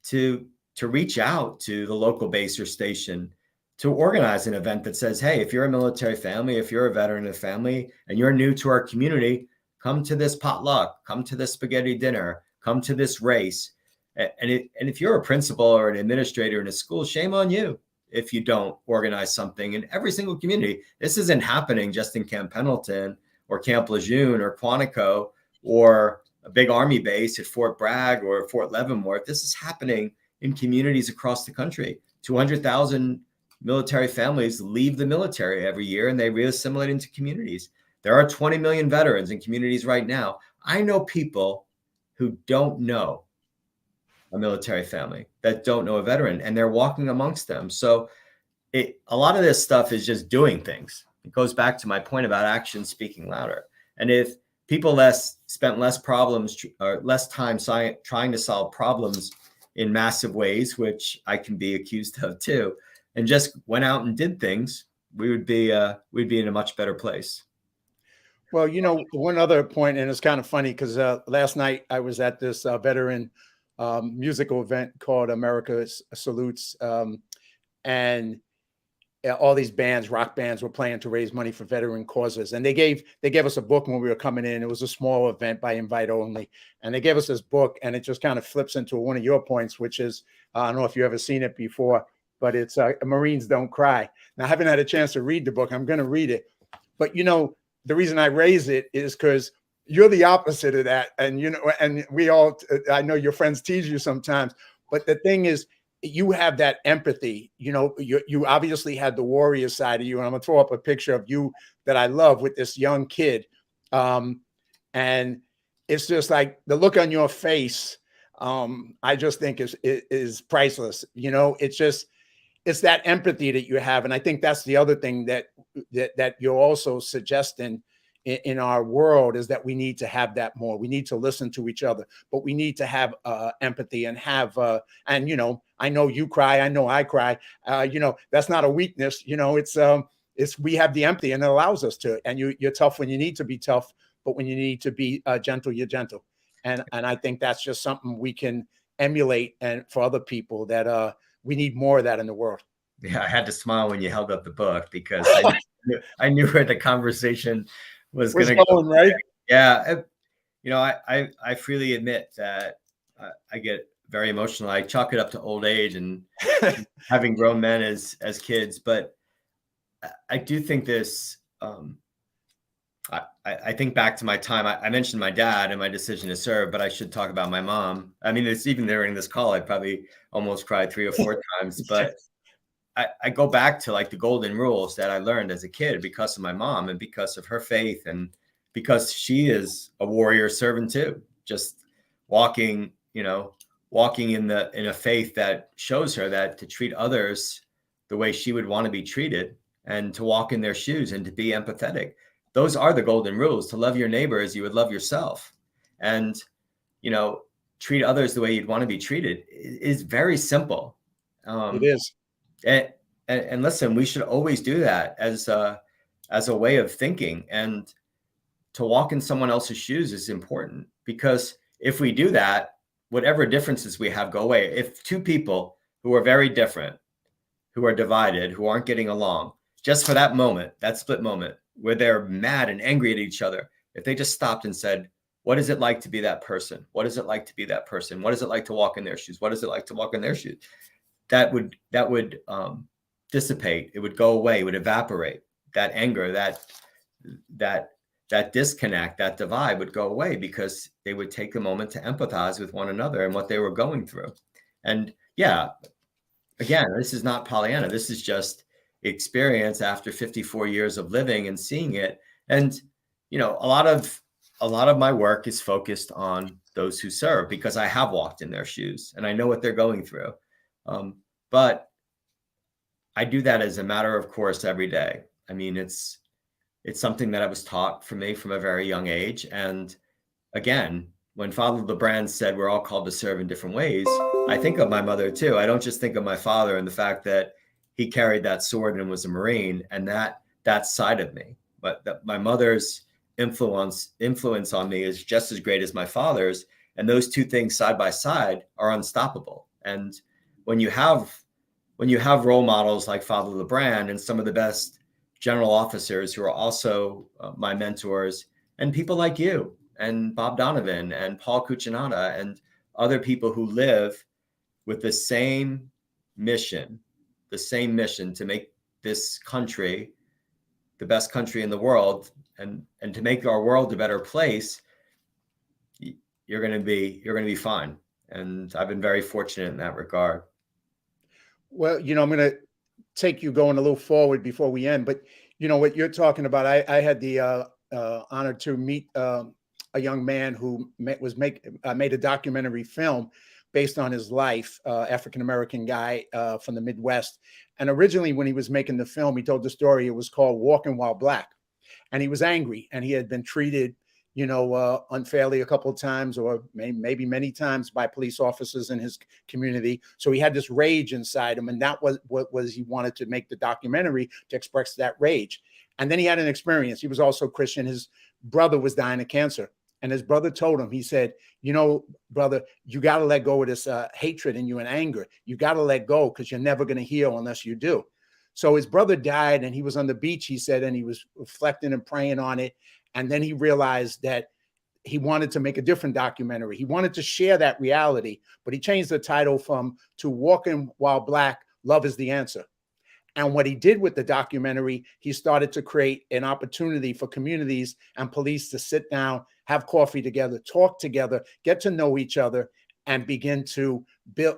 to reach out to the local base or station to organize an event that says, hey, if you're a military family, if you're a veteran of the family and you're new to our community, come to this potluck, come to this spaghetti dinner, come to this race. And if you're a principal or an administrator in a school, shame on you if you don't organize something in every single community. This isn't happening just in Camp Pendleton or Camp Lejeune or Quantico or a big Army base at Fort Bragg or Fort Leavenworth. This is happening in communities across the country. 200,000 military families leave the military every year and they reassimilate into communities. There are 20 million veterans in communities right now. I know people who don't know a military family, that don't know a veteran, and they're walking amongst them. So a lot of this stuff is just doing things. It goes back to my point about action speaking louder. And if people spent less problems or less time trying to solve problems in massive ways, which I can be accused of too, and just went out and did things, we'd be in a much better place. Well, one other point, and it's kind of funny because last night I was at this veteran musical event called America Salutes, and all these bands, rock bands, were playing to raise money for veteran causes. And they gave us a book when we were coming in. It was a small event by invite only, and they gave us this book, and it just kind of flips into one of your points, which is I don't know if you've ever seen it before, but it's Marines Don't Cry. Now, I haven't had a chance to read the book. I'm going to read it, but the reason I raise it is because you're the opposite of that. And, and I know your friends tease you sometimes, but the thing is, you have that empathy. You obviously had the warrior side of you. And I'm going to throw up a picture of you that I love with this young kid. And it's just like the look on your face. I just think is priceless. It's that empathy that you have. And I think that's the other thing that you're also suggesting in our world, is that we need to have that more. We need to listen to each other, but we need to have empathy and have, I know you cry. I know I cry. That's not a weakness. It's we have the empathy, and it allows us to. And you're tough when you need to be tough, but when you need to be gentle, you're gentle. And I think that's just something we can emulate, and for other people that we need more of that in the world. Yeah, I had to smile when you held up the book, because I knew where the conversation was going to go. Right? Yeah, I freely admit that I get very emotional. I chalk it up to old age and having grown men as kids. But I do think this. I think back to my time. I mentioned my dad and my decision to serve, but I should talk about my mom. I mean, it's even during this call, I probably almost cried 3 or 4 times. But I go back to like the golden rules that I learned as a kid because of my mom and because of her faith, and because she is a warrior servant too, just walking in a faith that shows her that to treat others the way she would want to be treated, and to walk in their shoes, and to be empathetic. Those are the golden rules: to love your neighbor as you would love yourself, and treat others the way you'd want to be treated. Is very simple. It is. And listen, we should always do that as a way of thinking, and to walk in someone else's shoes is important, because if we do that, whatever differences we have go away. If 2 people who are very different, who are divided, who aren't getting along, just for that moment, that split moment where they're mad and angry at each other, if they just stopped and said, what is it like to be that person? What is it like to be that person? What is it like to walk in their shoes? What is it like to walk in their shoes? That would dissipate. It would go away. It would evaporate. That anger, that disconnect, that divide would go away, because they would take a moment to empathize with one another and what they were going through. And yeah, again, this is not Pollyanna. This is just experience after 54 years of living and seeing it. And a lot of my work is focused on those who serve, because I have walked in their shoes and I know what they're going through. But I do that as a matter of course every day. I mean, it's something that I was taught for me from a very young age. And again, when Father LeBrand said we're all called to serve in different ways, I think of my mother too. I don't just think of my father and the fact that he carried that sword and was a Marine, and that side of me. But my mother's influence on me is just as great as my father's. And those 2 things side by side are unstoppable. And when you have role models like Father LeBrand and some of the best general officers who are also my mentors, and people like you and Bob Donovan and Paul Cuccinata and other people who live with the same mission to make this country the best country in the world, and to make our world a better place, you're going to be fine. And I've been very fortunate in that regard. Well, I'm going to take you going a little forward before we end, but what you're talking about, I had the honor to meet a young man who made a documentary film based on his life, African-American guy from the Midwest. And originally when he was making the film, he told the story, it was called Walking While Black. And he was angry, and he had been treated, unfairly a couple of times, or maybe many times, by police officers in his community. So he had this rage inside him, and that was what was he wanted to make the documentary, to express that rage. And then he had an experience. He was also Christian. His brother was dying of cancer, and his brother told him, he said, brother, you got to let go of this hatred in you and anger. You got to let go, because you're never going to heal unless you do. So his brother died, and he was on the beach, he said, and he was reflecting and praying on it. And then he realized that he wanted to make a different documentary. He wanted to share that reality, but he changed the title to Walking While Black, Love is the Answer. And what he did with the documentary, he started to create an opportunity for communities and police to sit down, have coffee together, talk together, get to know each other, and begin to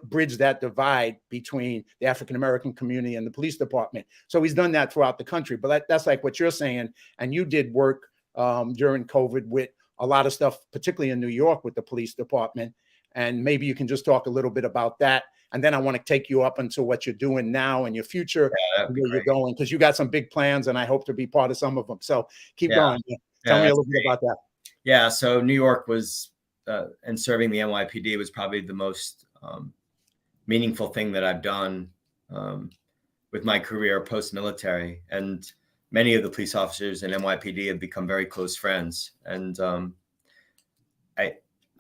bridge that divide between the African-American community and the police department. So he's done that throughout the country. But that's like what you're saying. And you did work during COVID with a lot of stuff, particularly in New York with the police department. And maybe you can just talk a little bit about that. And then I want to take you up into what you're doing now and your future, where you're going, because you got some big plans, and I hope to be part of some of them. So keep going. Tell me a little bit about that. Yeah. So New York was, and serving the NYPD was probably the most meaningful thing that I've done with my career post-military. And many of the police officers in NYPD have become very close friends. And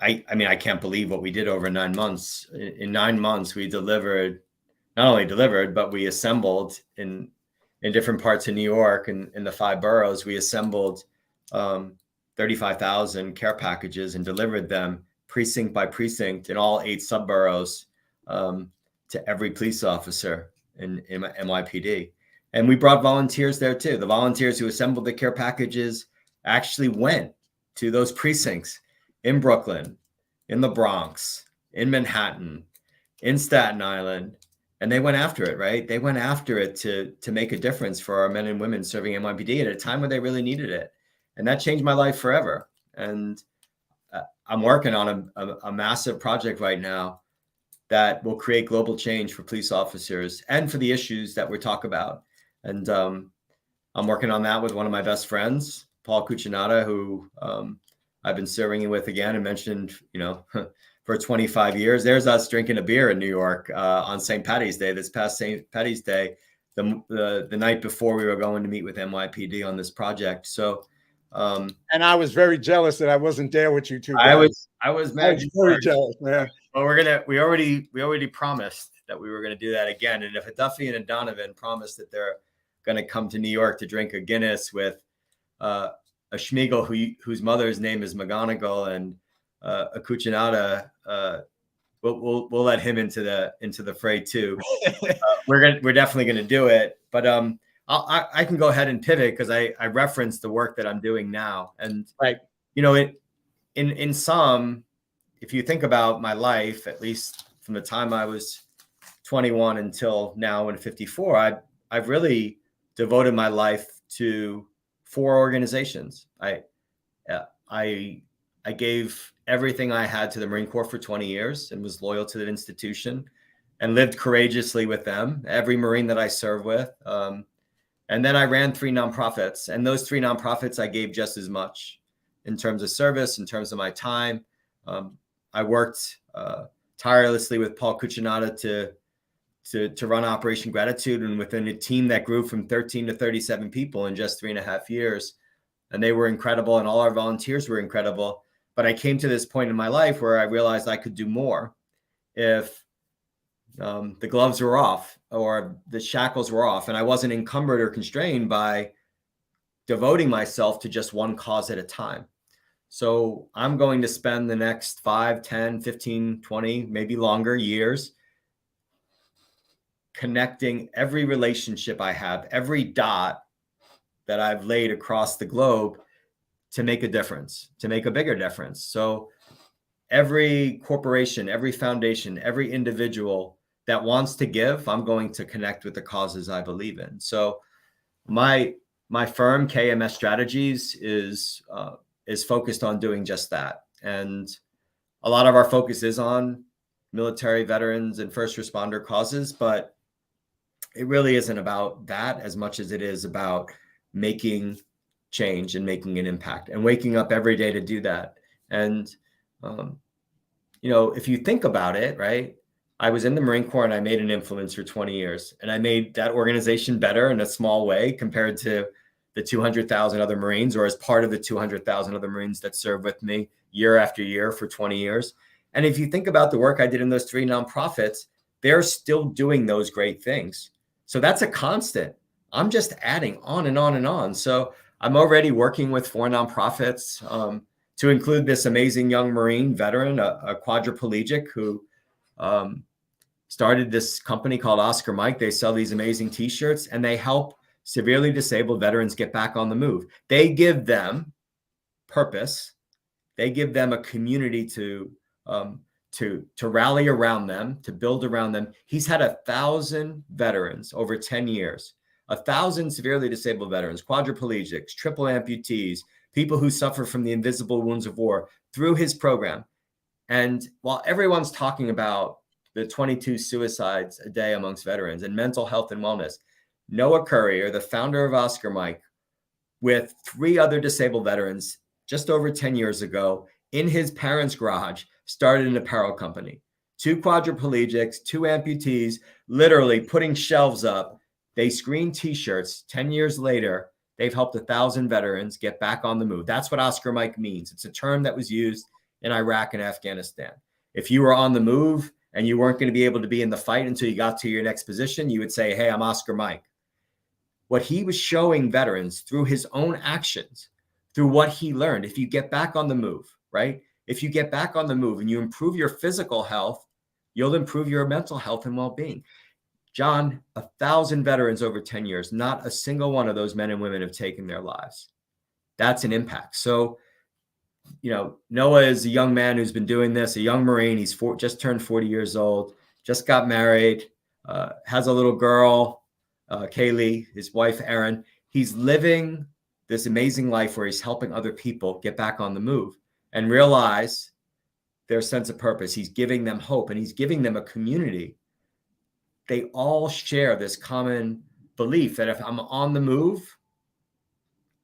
I mean, I can't believe what we did over 9 months. In 9 months, we not only delivered, but we assembled in different parts of New York and in the 5 boroughs. We assembled 35,000 care packages and delivered them precinct by precinct in all 8 sub-boroughs to every police officer in NYPD. And we brought volunteers there too. The volunteers who assembled the care packages actually went to those precincts in Brooklyn, in the Bronx, in Manhattan, in Staten Island, and they went after it, right? They went after it to make a difference for our men and women serving NYPD at a time when they really needed it. And that changed my life forever. And I'm working on a massive project right now that will create global change for police officers and for the issues that we talk about. And I'm working on that with one of my best friends, Paul Cuccinata, who I've been serving with again and mentioned, for 25 years. There's us drinking a beer in New York on St. Paddy's Day, this past St. Paddy's Day, the night before we were going to meet with NYPD on this project. So, and I was very jealous that I wasn't there with you two guys. I was mad. Very jealous, man. Well, we already promised that we were going to do that again. And if a Duffy and a Donovan promised that they're going to come to New York to drink a Guinness with a Schmiegel whose mother's name is McGonagall, and a Cuccinata, we'll let him into the fray too. We're definitely going to do it. But I can go ahead and pivot, because I referenced the work that I'm doing now. And right, in sum, if you think about my life, at least from the time I was 21 until now when 54, I've really devoted my life to 4 organizations. I gave everything I had to the Marine Corps for 20 years and was loyal to the institution and lived courageously with them, every Marine that I served with. And then I ran 3 nonprofits, and those 3 nonprofits I gave just as much in terms of service, in terms of my time. I worked tirelessly with Paul Cuccinata to run Operation Gratitude, and within a team that grew from 13 to 37 people in just 3.5 years. And they were incredible, and all our volunteers were incredible. But I came to this point in my life where I realized I could do more if the gloves were off or the shackles were off, and I wasn't encumbered or constrained by devoting myself to just one cause at a time. So I'm going to spend the next 5, 10, 15, 20, maybe longer years connecting every relationship I have, every dot that I've laid across the globe to make a difference, to make a bigger difference. So every corporation, every foundation, every individual that wants to give, I'm going to connect with the causes I believe in. So my firm, KMS Strategies, is focused on doing just that. And a lot of our focus is on military veterans and first responder causes, but it really isn't about that as much as it is about making change and making an impact and waking up every day to do that. And, if you think about it, right, I was in the Marine Corps and I made an influence for 20 years, and I made that organization better in a small way compared to the 200,000 other Marines, or as part of the 200,000 other Marines that served with me year after year for 20 years. And if you think about the work I did in those 3 nonprofits, they're still doing those great things. So that's a constant. I'm just adding on and on and on. So I'm already working with 4 nonprofits, to include this amazing young Marine veteran, a quadriplegic who started this company called Oscar Mike. They sell these amazing t-shirts, and they help severely disabled veterans get back on the move. They give them purpose. They give them a community to rally around them, to build around them. He's had 1,000 veterans over 10 years, 1,000 severely disabled veterans, quadriplegics, triple amputees, people who suffer from the invisible wounds of war through his program. And while everyone's talking about the 22 suicides a day amongst veterans and mental health and wellness, Noah Currier, the founder of Oscar Mike, with 3 other disabled veterans just over 10 years ago in his parents' garage, started an apparel company. 2 quadriplegics, 2 amputees, literally putting shelves up. They screen t-shirts. 10 years later, they've helped 1,000 veterans get back on the move. That's what Oscar Mike means. It's a term that was used in Iraq and Afghanistan. If you were on the move and you weren't going to be able to be in the fight until you got to your next position, you would say, hey, I'm Oscar Mike. What he was showing veterans through his own actions, through what he learned, if you get back on the move, right? If you get back on the move and you improve your physical health, you'll improve your mental health and well-being. John, 1,000 veterans over 10 years, not a single one of those men and women have taken their lives. That's an impact. So, Noah is a young man who's been doing this, a young Marine. He's just turned 40 years old, just got married, has a little girl, Kaylee, his wife, Erin. He's living this amazing life where he's helping other people get back on the move and realize their sense of purpose. He's giving them hope, and he's giving them a community. They all share this common belief that if I'm on the move,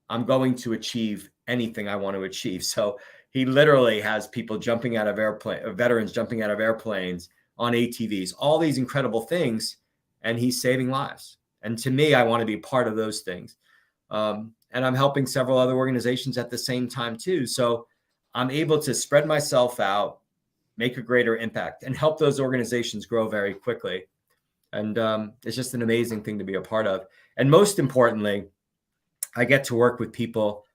I'm going to achieve anything I want to achieve. So he literally has people jumping out of veterans jumping out of airplanes, on ATVs, all these incredible things, and he's saving lives. And to me, I want to be part of those things. And I'm helping several other organizations at the same time too. So I'm able to spread myself out, make a greater impact, and help those organizations grow very quickly. And it's just an amazing thing to be a part of. And most importantly, I get to work with people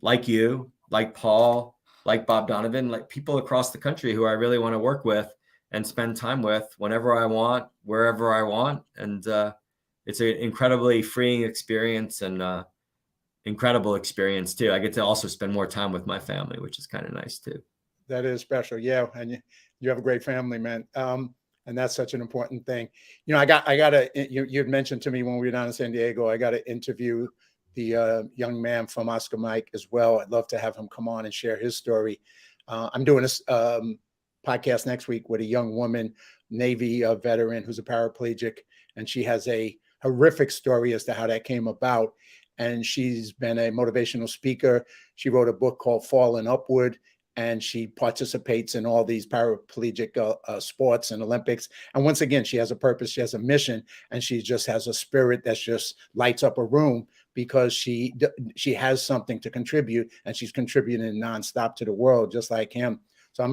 like you, like Paul, like Bob Donovan, like people across the country who I really want to work with and spend time with whenever I want, wherever I want. And it's an incredibly freeing experience and incredible experience too. I get to also spend more time with my family, which is kind of nice too. That is special. Yeah. And you have a great family, man. And that's such an important thing. You had mentioned to me when we were down in San Diego, I got to interview the young man from Oscar Mike as well. I'd love to have him come on and share his story. I'm doing this podcast next week with a young woman, Navy veteran, who's a paraplegic, and she has a horrific story as to how that came about. And she's been a motivational speaker. She wrote a book called Falling Upward, and she participates in all these paraplegic sports and Olympics. And once again, she has a purpose, she has a mission, and she just has a spirit that just lights up a room because she has something to contribute, and she's contributing nonstop to the world, just like him. So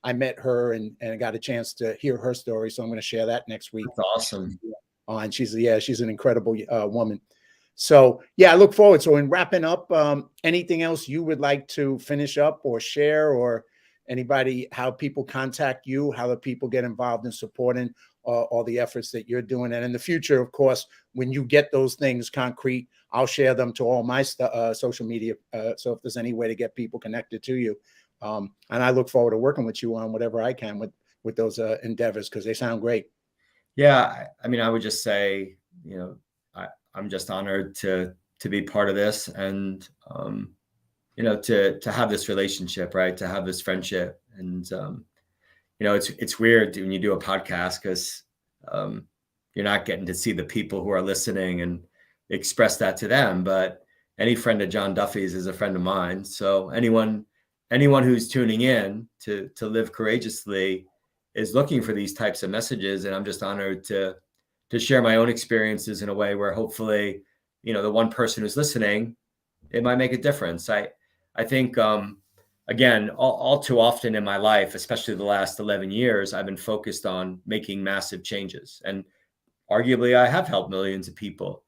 I met her and got a chance to hear her story. So I'm going to share that next week. That's awesome. And she's an incredible woman. So yeah, I look forward. So in wrapping up, anything else you would like to finish up or share, or anybody, how people contact you, how the people get involved in supporting all the efforts that you're doing? And in the future, of course, when you get those things concrete, I'll share them to all my social media. So if there's any way to get people connected to you, and I look forward to working with you on whatever I can with those endeavors, because they sound great. Yeah. I mean, I would just say, I'm just honored to be part of this and, to have this relationship, right. To have this friendship. And, it's weird when you do a podcast because you're not getting to see the people who are listening and express that to them. But any friend of John Duffy's is a friend of mine. So anyone who's tuning in to live courageously is looking for these types of messages. And I'm just honored to share my own experiences in a way where hopefully, the one person who's listening, it might make a difference. I think, again, all too often in my life, especially the last 11 years, I've been focused on making massive changes. And arguably, I have helped millions of people.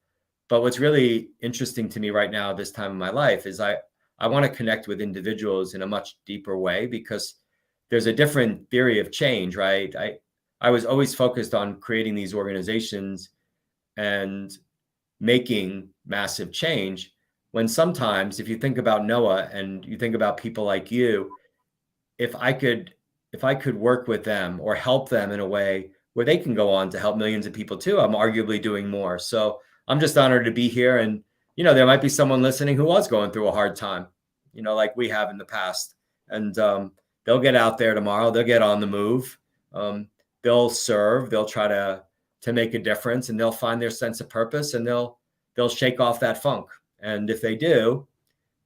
But what's really interesting to me right now, this time in my life, is I want to connect with individuals in a much deeper way, because there's a different theory of change, right? I was always focused on creating these organizations and making massive change, when sometimes, if you think about Noah and you think about people like you, if I could work with them or help them in a way where they can go on to help millions of people too, I'm arguably doing more. So I'm just honored to be here. And, there might be someone listening who was going through a hard time, like we have in the past. And they'll get out there tomorrow. They'll get on the move. They'll serve. They'll try to make a difference, and they'll find their sense of purpose, and they'll shake off that funk. And if they do,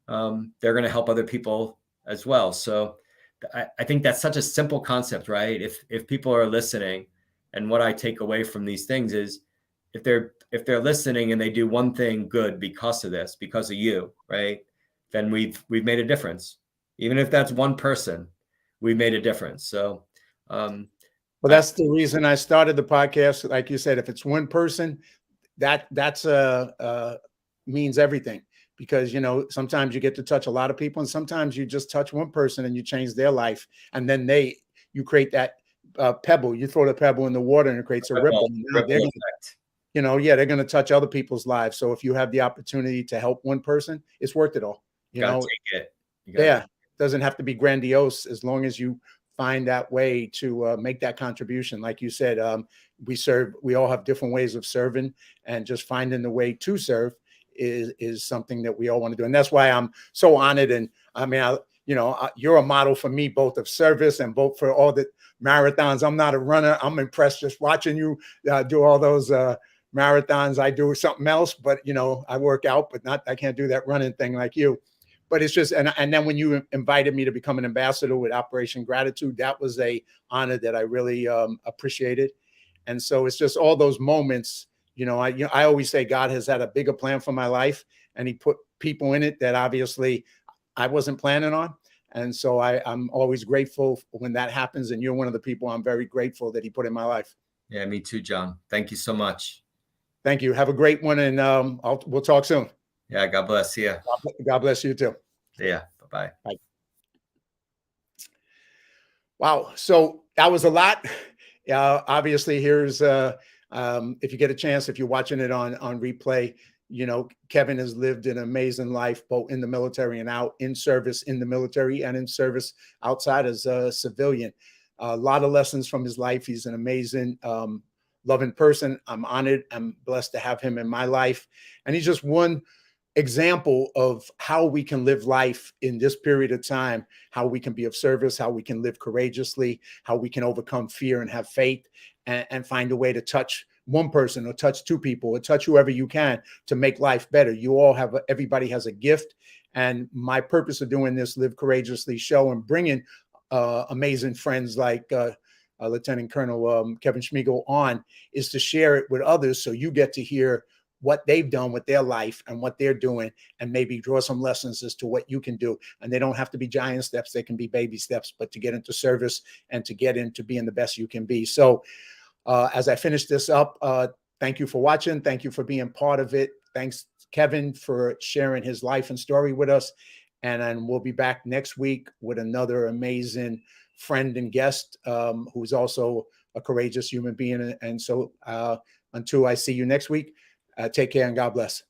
they're going to help other people as well. So I think that's such a simple concept, right? If people are listening, and what I take away from these things is, if they're listening and they do one thing good because of this, because of you, right? Then we've made a difference. Even if that's one person, we've made a difference. So, well, that's the reason I started the podcast. Like you said, if it's one person, that's means everything, because sometimes you get to touch a lot of people, and sometimes you just touch one person and you change their life, and then you create that pebble. You throw the pebble in the water and it creates a ripple. They're going to touch other people's lives. So if you have the opportunity to help one person, it's worth it all. Take it. Doesn't have to be grandiose, as long as you find that way to make that contribution. Like you said, we all have different ways of serving, and just finding the way to serve is something that we all want to do. And that's why I'm so honored. And I mean, you're a model for me, both of service and both for all the marathons. I'm not a runner. I'm impressed just watching you do all those marathons. I do something else, but I work out, but I can't do that running thing like you. But it's just, and then when you invited me to become an ambassador with Operation Gratitude, that was a honor that I really appreciated. And so it's just all those moments. I always say God has had a bigger plan for my life, and he put people in it that obviously I wasn't planning on. And so I'm always grateful when that happens. And you're one of the people I'm very grateful that he put in my life. Yeah, me too, John. Thank you so much. Thank you. Have a great one. And we'll talk soon. Yeah. God bless you. God bless you too. Yeah. Bye-bye. Bye. Wow. So that was a lot. Obviously, here's if you get a chance, if you're watching it on replay, Kevin has lived an amazing life, both in the military and out, in service in the military and in service outside as a civilian. A lot of lessons from his life. He's an amazing, loving person. I'm honored. I'm blessed to have him in my life. And he's just one example of how we can live life in this period of time, how we can be of service, how we can live courageously, how we can overcome fear and have faith, and find a way to touch one person or touch two people or touch whoever you can to make life better. Everybody has a gift. And my purpose of doing this Live Courageously show and bringing amazing friends like Lieutenant Colonel Kevin Schmiegel on is to share it with others, so you get to hear what they've done with their life and what they're doing, and maybe draw some lessons as to what you can do. And they don't have to be giant steps. They can be baby steps, but to get into service and to get into being the best you can be. So as I finish this up, thank you for watching. Thank you for being part of it. Thanks, Kevin, for sharing his life and story with us. And then we'll be back next week with another amazing friend and guest who's also a courageous human being. And so until I see you next week, take care and God bless.